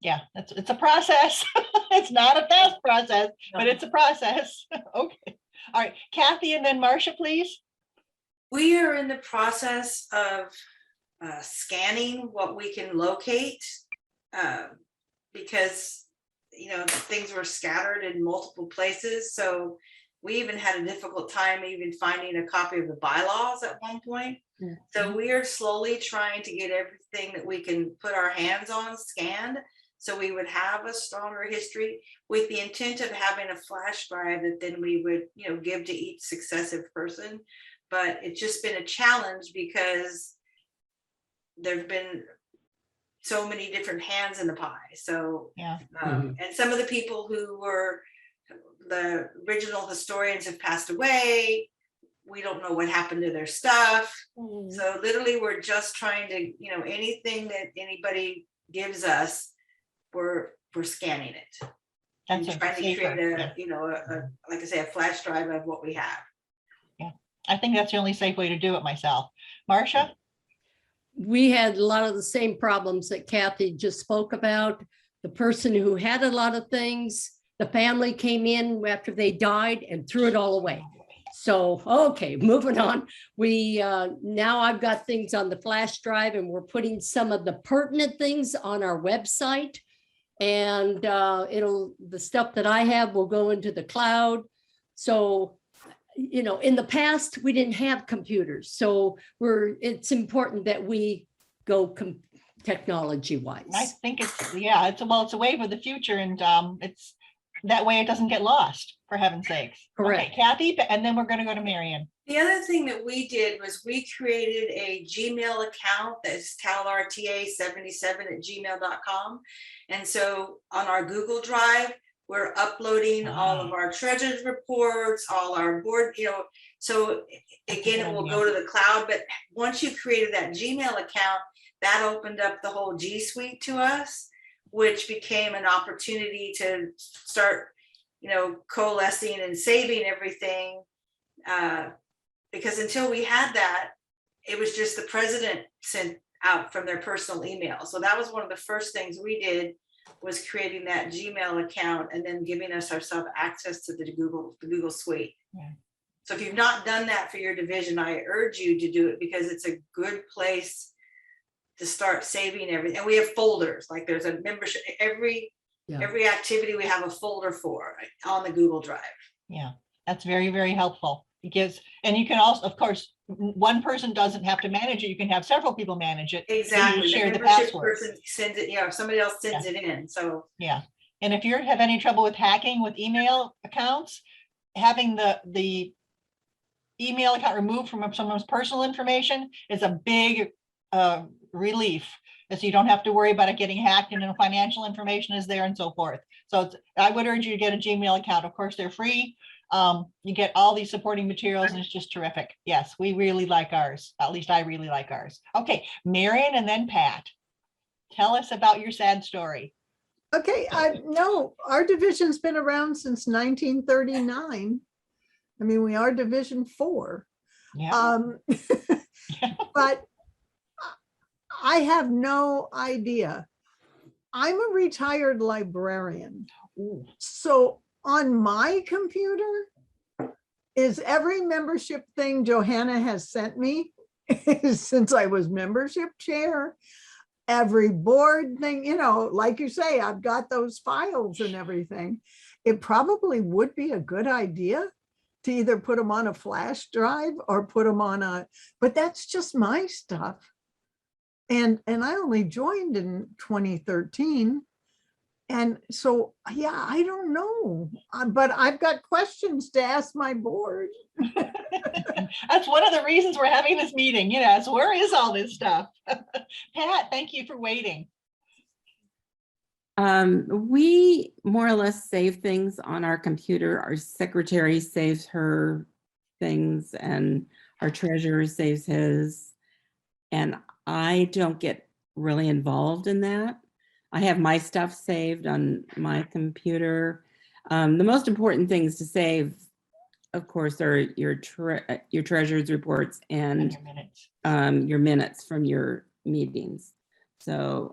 S1: yeah, it's a process. It's not a fast process, but it's a process. Okay, all right, Kathy and then Marcia, please.
S2: We are in the process of scanning what we can locate because, you know, things were scattered in multiple places. So we even had a difficult time even finding a copy of the bylaws at one point. So we are slowly trying to get everything that we can put our hands on scanned. So we would have a stronger history with the intent of having a flash drive that then we would, you know, give to each successive person. But it's just been a challenge because there've been so many different hands in the pie. So,
S1: Yeah.
S2: And some of the people who were the original historians have passed away. We don't know what happened to their stuff. So literally we're just trying to, you know, anything that anybody gives us, we're scanning it.
S1: That's
S2: And trying to create a,
S1: yeah.
S2: you know, like I say, a flash drive of what we have.
S1: I think that's the only safe way to do it myself. Marcia?
S5: We had a lot of the same problems that Kathy just spoke about. The person who had a lot of things, the family came in after they died and threw it all away. So, okay, moving on. We now I've got things on the flash drive and we're putting some of the pertinent things on our website. And the stuff that I have will go into the cloud. So, you know, in the past, we didn't have computers. So it's important that we go technology wise.
S1: I think it's a wave of the future, and it's that way it doesn't get lost, for heaven's sakes.
S5: Correct.
S1: Okay, Kathy, and then we're going to go to Marion.
S2: The other thing that we did was we created a Gmail account that's talrta77@gmail.com. And so on our Google Drive, we're uploading all of our treasurer's reports, all our board, you know, so again, it will go to the cloud. But once you created that Gmail account, that opened up the whole G Suite to us, which became an opportunity to start, you know, coalescing and saving everything. Because until we had that, it was just the president sent out from their personal email. So that was one of the first things we did, was creating that Gmail account and then giving ourselves access to the Google Suite.
S1: Yeah.
S2: So if you've not done that for your division, I urge you to do it, because it's a good place to start saving everything. And we have folders, like there's a membership, every activity we have a folder for on the Google Drive.
S1: Yeah, that's very, very helpful. Because, and you can also, of course, one person doesn't have to manage it. You can have several people manage it.
S2: Exactly.
S1: Share the
S2: membership
S1: passwords.
S2: person sends it, if somebody else sends it in. So
S1: yeah. And if you have any trouble with hacking with email accounts, having the email account removed from someone's personal information is a big relief. So you don't have to worry about it getting hacked and financial information is there and so forth. So I would urge you to get a Gmail account. Of course, they're free. You get all these supporting materials and it's just terrific. Yes, we really like ours. At least I really like ours. Okay, Marion and then Pat. Tell us about your sad story.
S4: Okay, no, our division's been around since 1939. I mean, we are Division 4.
S1: Yeah.
S4: But I have no idea. I'm a retired librarian.
S1: Ooh.
S4: So on my computer is every membership thing Johanna has sent me since I was membership chair, every board thing, you know, like you say, I've got those files and everything. It probably would be a good idea to either put them on a flash drive or put them on but that's just my stuff. And I only joined in 2013. And so, yeah, I don't know, but I've got questions to ask my board.
S1: That's one of the reasons we're having this meeting. Yes, where is all this stuff? Pat, thank you for waiting.
S9: We more or less save things on our computer. Our secretary saves her things and our treasurer saves his. And I don't get really involved in that. I have my stuff saved on my computer. The most important things to save of course, are your treasurer's reports
S1: And
S9: and
S1: your minutes.
S9: your minutes from your meetings. So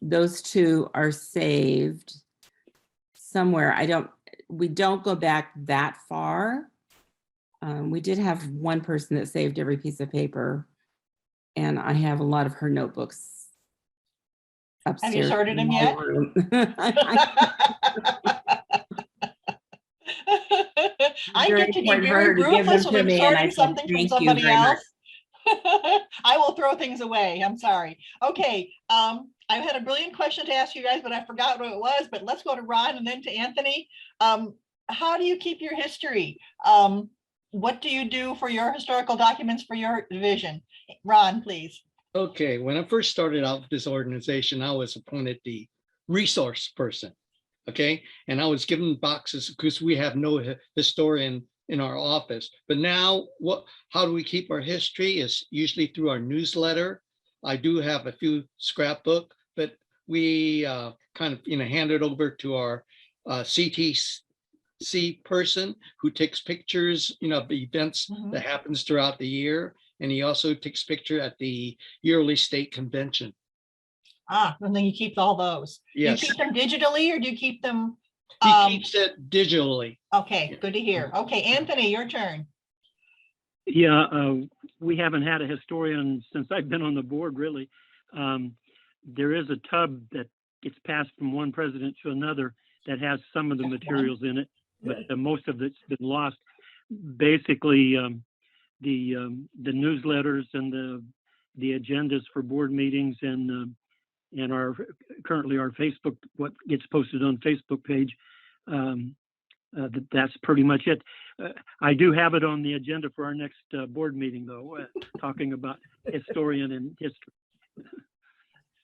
S9: those two are saved somewhere. We don't go back that far. We did have one person that saved every piece of paper, and I have a lot of her notebooks upstairs.
S1: Have you sorted them
S9: in my
S1: yet?
S9: room.
S1: I
S9: Very
S1: get to be
S9: important for
S1: very
S9: her to give
S1: ruthless
S9: them
S1: when
S9: to
S1: I'm
S9: me, and I
S1: sorting
S9: said,
S1: something from
S9: "Thank you
S1: somebody
S9: very much."
S1: else. I will throw things away. I'm sorry. Okay, I had a brilliant question to ask you guys, but I forgot what it was. But let's go to Ron and then to Anthony. How do you keep your history? What do you do for your historical documents for your division? Ron, please.
S8: Okay, when I first started out with this organization, I was appointed the resource person. Okay, and I was given boxes because we have no historian in our office. But now, how do we keep our history? Is usually through our newsletter. I do have a few scrapbook, but we kind of hand it over to our CTC person who takes pictures, of the events that happens throughout the year, and he also takes picture at the yearly state convention.
S1: And then you keep all those.
S8: Yes.
S1: Do you keep them digitally or do you keep them?
S8: He keeps it digitally.
S1: Okay, good to hear. Okay, Anthony, your turn.
S7: Yeah, we haven't had a historian since I've been on the board, really. There is a tub that gets passed from one president to another that has some of the materials in it, but most of it's been lost. Basically, the newsletters and the agendas for board meetings and currently our Facebook, what gets posted on Facebook page. That's pretty much it. I do have it on the agenda for our next board meeting, though, talking about historian and history.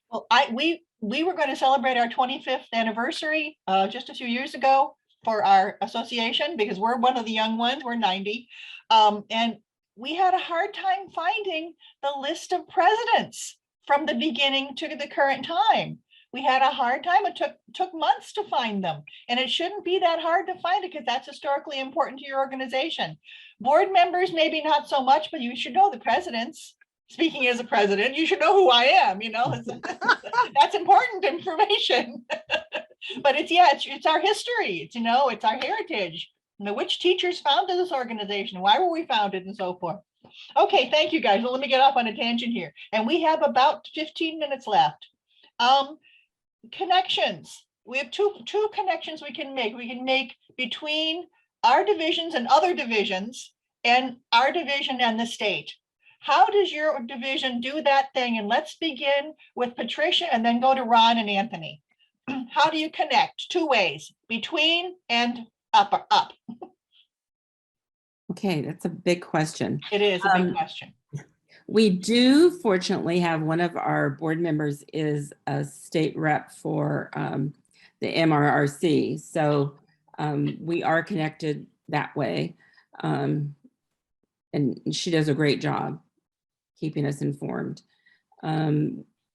S1: Well, we were going to celebrate our 25th anniversary just a few years ago for our association because we're one of the young ones. We're 90, and we had a hard time finding the list of presidents from the beginning to the current time. We had a hard time. It took months to find them, and it shouldn't be that hard to find it because that's historically important to your organization. Board members, maybe not so much, but you should know the presidents. Speaking as a president, you should know who I am. That's important information. But it's our history. It's our heritage. Which teachers founded this organization? Why were we founded, and so forth. Okay, thank you guys. Well, let me get off on a tangent here. And we have about 15 minutes left. Connections. We have two connections we can make. We can make between our divisions and other divisions and our division and the state. How does your division do that thing? And let's begin with Patricia and then go to Ron and Anthony. How do you connect? Two ways, between and up.
S9: Okay, that's a big question.
S1: It is a big question.
S9: We do fortunately have one of our board members is a state rep for the MRRC. So we are connected that way. And she does a great job keeping us informed.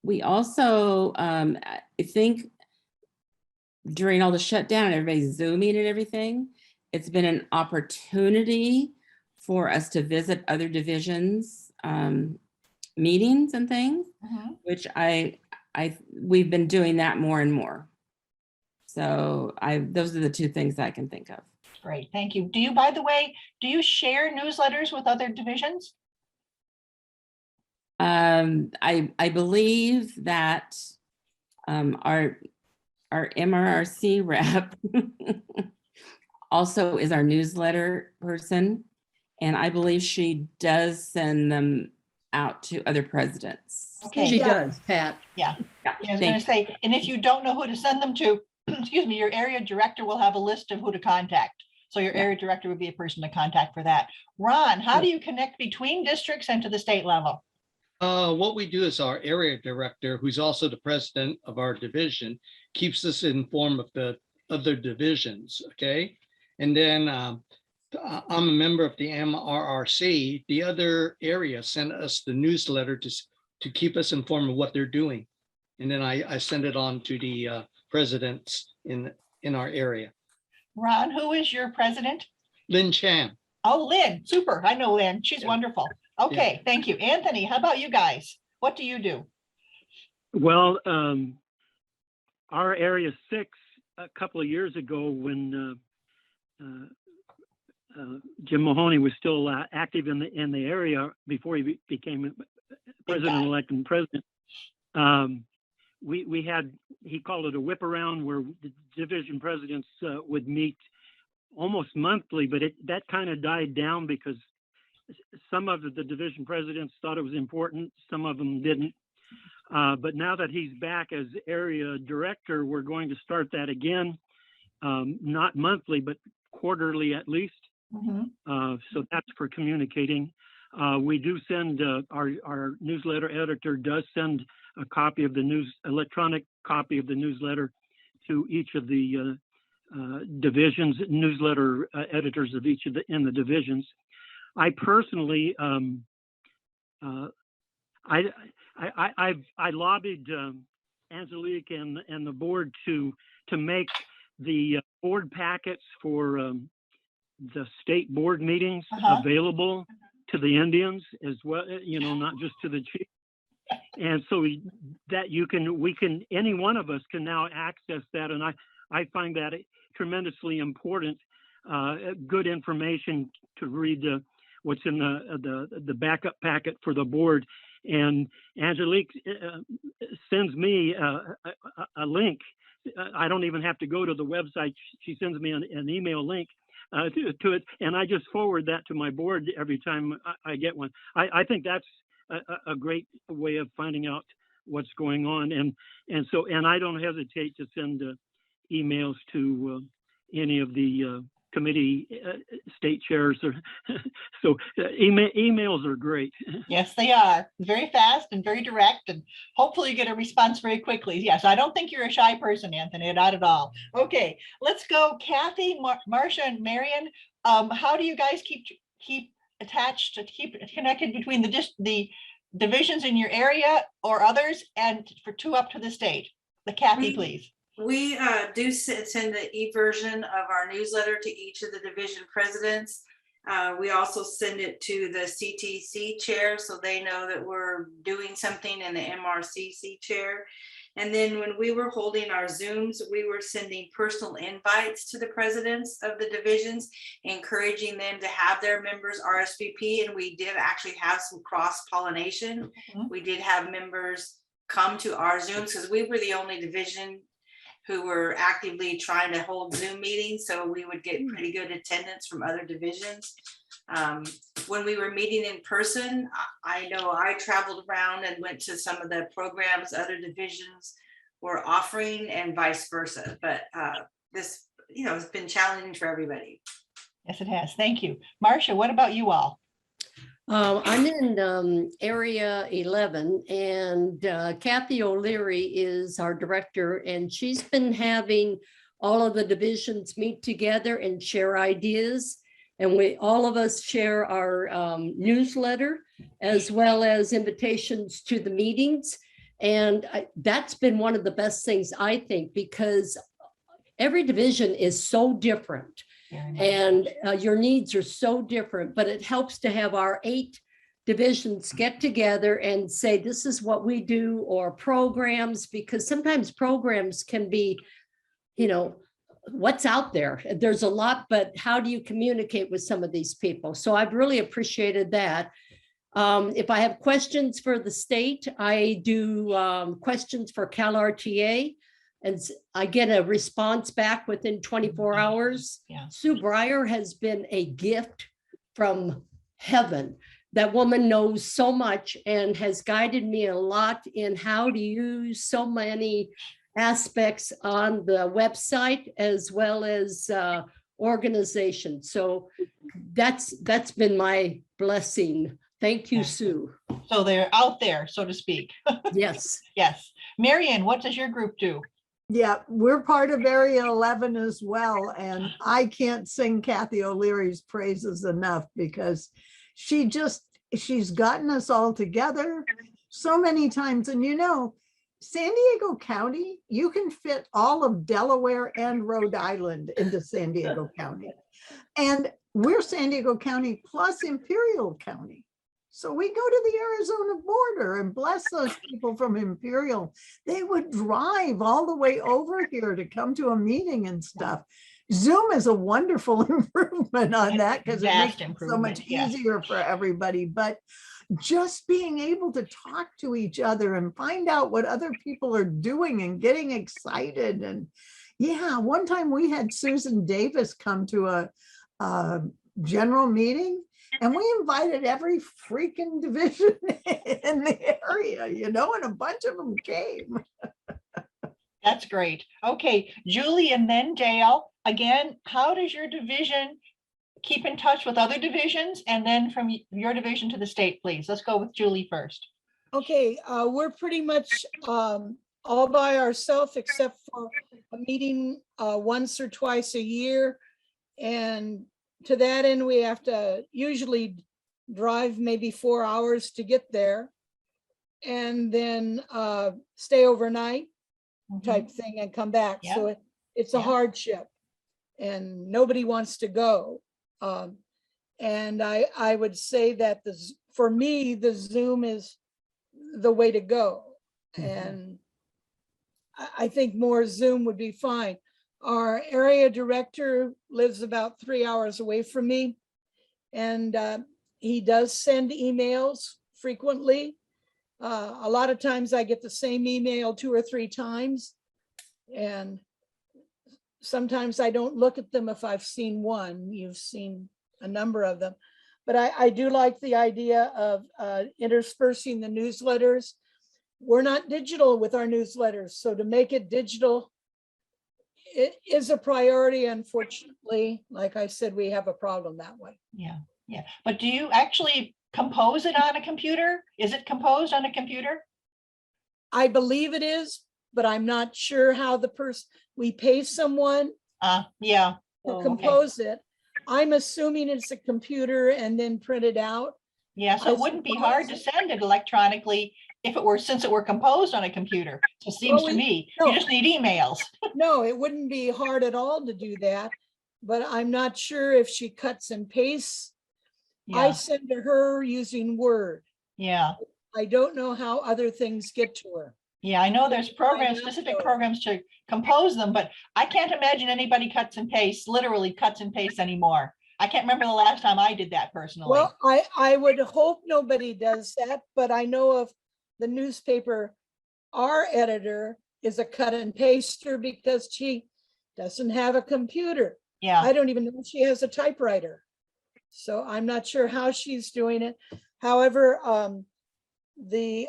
S9: We also, I think during all the shutdown, everybody's Zooming and everything, it's been an opportunity for us to visit other divisions meetings and things, which we've been doing that more and more. So those are the two things I can think of.
S1: Great, thank you. Do you, by the way, do you share newsletters with other divisions?
S9: I believe that our MRRC rep also is our newsletter person. And I believe she does send them out to other presidents.
S1: Okay.
S5: She does, Pat.
S1: Yeah. I was going to say, and if you don't know who to send them to, excuse me, your area director will have a list of who to contact. So your area director would be a person to contact for that. Ron, how do you connect between districts and to the state level?
S8: What we do is our area director, who's also the president of our division, keeps us informed of the other divisions, okay? And then I'm a member of the MRRC. The other area sent us the newsletter to keep us informed of what they're doing. And then I send it on to the presidents in our area.
S1: Ron, who is your president?
S8: Lynn Chan.
S1: Oh, Lynn, super. I know Lynn. She's wonderful. Okay, thank you. Anthony, how about you guys? What do you do?
S7: Well, our Area 6, a couple of years ago, when Jim Mahoney was still active in the area before he became president-elect and president, we had, he called it a whip around, where the division presidents would meet almost monthly, but that kind of died down because some of the division presidents thought it was important, some of them didn't. But now that he's back as area director, we're going to start that again, not monthly, but quarterly at least. So that's for communicating. We do send, our newsletter editor does send a copy of the electronic copy of the newsletter to each of the divisions, newsletter editors of each of in the divisions. I personally, I lobbied Angelique and the board to make the board packets for the state board meetings available to the Indians as well, you know, not just to the chief. And so any one of us can now access that. And I find that tremendously important, good information to read what's in the backup packet for the board. And Angelique sends me a link. I don't even have to go to the website. She sends me an email link to it, and I just forward that to my board every time I get one. I think that's a great way of finding out what's going on, and I don't hesitate to send emails to any of the committee state chairs. So emails are great.
S1: Yes, they are. Very fast and very direct, and hopefully you get a response very quickly. Yes, I don't think you're a shy person, Anthony, not at all. Okay, let's go. Kathy, Marcia, and Marion. How do you guys keep attached, to keep connected between the divisions in your area or others, and up to the state? Kathy, please.
S2: We do send the e-version of our newsletter to each of the division presidents. We also send it to the CTC chair so they know that we're doing something, in the MRCC chair. And then when we were holding our Zooms, we were sending personal invites to the presidents of the divisions, encouraging them to have their members RSVP. And we did actually have some cross-pollination. We did have members come to our Zooms because we were the only division who were actively trying to hold Zoom meetings. So we would get pretty good attendance from other divisions. When we were meeting in person, I know I traveled around and went to some of the programs other divisions were offering, and vice versa. But this, has been challenging for everybody.
S1: Yes, it has. Thank you. Marcia, what about you all?
S5: I'm in area 11, and Kathy O'Leary is our director, and she's been having all of the divisions meet together and share ideas. And all of us share our newsletter, as well as invitations to the meetings. And that's been one of the best things, I think, because every division is so different. And your needs are so different, but it helps to have our 8 divisions get together and say, this is what we do, or programs, because sometimes programs can be, what's out there. There's a lot, but how do you communicate with some of these people? So I've really appreciated that. If I have questions for the state, I do questions for CalRTA. And I get a response back within 24 hours.
S1: Yeah.
S5: Sue Breyer has been a gift from heaven. That woman knows so much and has guided me a lot in how to use so many aspects on the website, as well as organization. So that's been my blessing. Thank you, Sue.
S1: So they're out there, so to speak.
S5: Yes.
S1: Yes. Marion, what does your group do?
S4: Yeah, we're part of Area 11 as well. And I can't sing Kathy O'Leary's praises enough, because she's gotten us all together so many times. And San Diego County, you can fit all of Delaware and Rhode Island into San Diego County. And we're San Diego County plus Imperial County. So we go to the Arizona border, and bless those people from Imperial. They would drive all the way over here to come to a meeting and stuff. Zoom is a wonderful improvement on that because it makes
S1: Vast
S4: it so
S1: improvement,
S4: much
S1: yes.
S4: easier for everybody. But just being able to talk to each other and find out what other people are doing and getting excited. And yeah, one time we had Susan Davis come to a general meeting, and we invited every freaking division in the area, you know, and a bunch of them came.
S1: That's great. Okay, Julie and then Dale. Again, how does your division keep in touch with other divisions? And then from your division to the state, please. Let's go with Julie first.
S3: Okay, we're pretty much all by ourselves except for a meeting once or twice a year. And to that end, we have to usually drive maybe 4 hours to get there. And then stay overnight type thing and come back.
S1: Yeah.
S3: So it's a
S1: Yeah.
S3: hardship and nobody wants to go. And I would say that for me, the Zoom is the way to go. And I think more Zoom would be fine. Our area director lives about 3 hours away from me. And he does send emails frequently. A lot of times I get the same email 2 or 3 times. And sometimes I don't look at them if I've seen one. You've seen a number of them. But I do like the idea of interspersing the newsletters. We're not digital with our newsletters. So to make it digital, it is a priority. Unfortunately, like I said, we have a problem that way.
S1: Yeah, yeah. But do you actually compose it on a computer? Is it composed on a computer?
S3: I believe it is, but I'm not sure how we pay someone
S1: Yeah.
S3: to
S1: Oh, okay.
S3: compose it. I'm assuming it's a computer and then print it out.
S1: Yeah, so it wouldn't be hard to send it electronically since it were composed on a computer. So it seems to me, you just need emails.
S3: No, it wouldn't be hard at all to do that, but I'm not sure if she cuts and pastes. I
S1: Yeah,
S3: send to her using Word.
S1: yeah,
S3: I don't know how other things get to her.
S1: yeah. I know there's programs,
S3: Find out,
S1: specific
S3: though.
S1: programs to compose them, but I can't imagine anybody literally cuts and pastes anymore. I can't remember the last time I did that personally.
S3: Well, I would hope nobody does that, but I know of the newspaper, our editor is a cut and paster because she doesn't have a computer.
S1: Yeah,
S3: I don't even know if she has a typewriter. So I'm not sure how she's doing it. However, the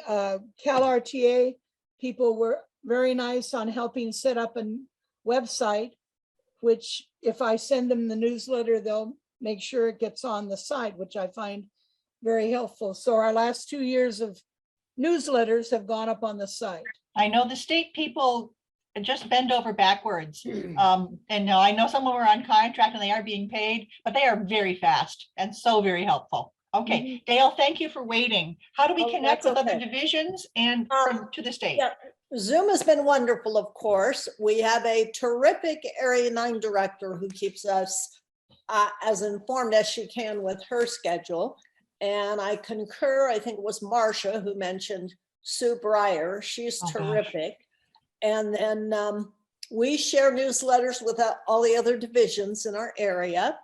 S3: CalRTA people were very nice on helping set up a website, which if I send them the newsletter, they'll make sure it gets on the site, which I find very helpful. So our last 2 years of newsletters have gone up on the site.
S1: I know the state people just bend over backwards. And I know some of them are on contract and they are being paid, but they are very fast and so very helpful. Okay, Dale, thank you for waiting. How do we
S6: Oh,
S1: connect with
S6: that's
S1: other
S6: okay.
S1: divisions and to the state?
S6: Yeah, Zoom has been wonderful, of course. We have a terrific Area 9 director who keeps us as informed as she can with her schedule. And I concur, I think it was Marcia who mentioned Sue Breyer. She's terrific. And then we share newsletters with all the other divisions in our area.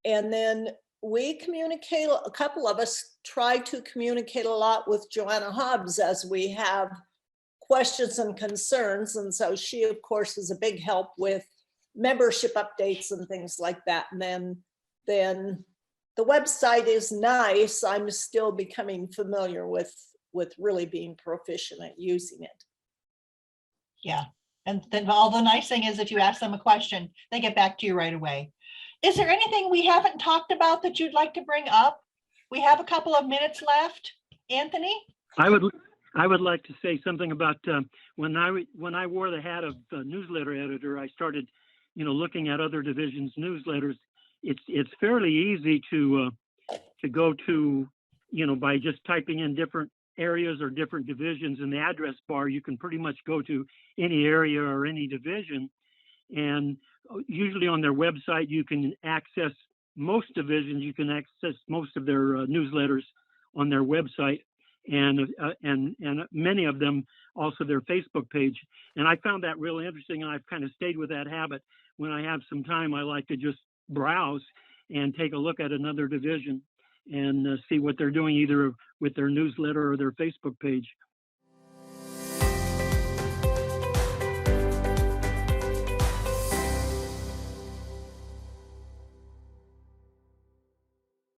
S6: And then we communicate, a couple of us try to communicate a lot with Joanna Hobbs as we have questions and concerns. And so she, of course, is a big help with membership updates and things like that. And then the website is nice. I'm still becoming familiar with really being proficient at using it.
S1: Yeah, and then all the nice thing is if you ask them a question, they get back to you right away. Is there anything we haven't talked about that you'd like to bring up? We have a couple of minutes left. Anthony?
S7: I would like to say something about when I wore the hat of newsletter editor, I started, looking at other divisions' newsletters. It's fairly easy to go to, by just typing in different areas or different divisions in the address bar. You can pretty much go to any area or any division, and usually on their website you can access most divisions, you can access most of their newsletters on their website, and many of them also their Facebook page. And I found that really interesting, and I've kind of stayed with that habit. When I have some time, I like to just browse and take a look at another division and see what they're doing either with their newsletter or their Facebook page.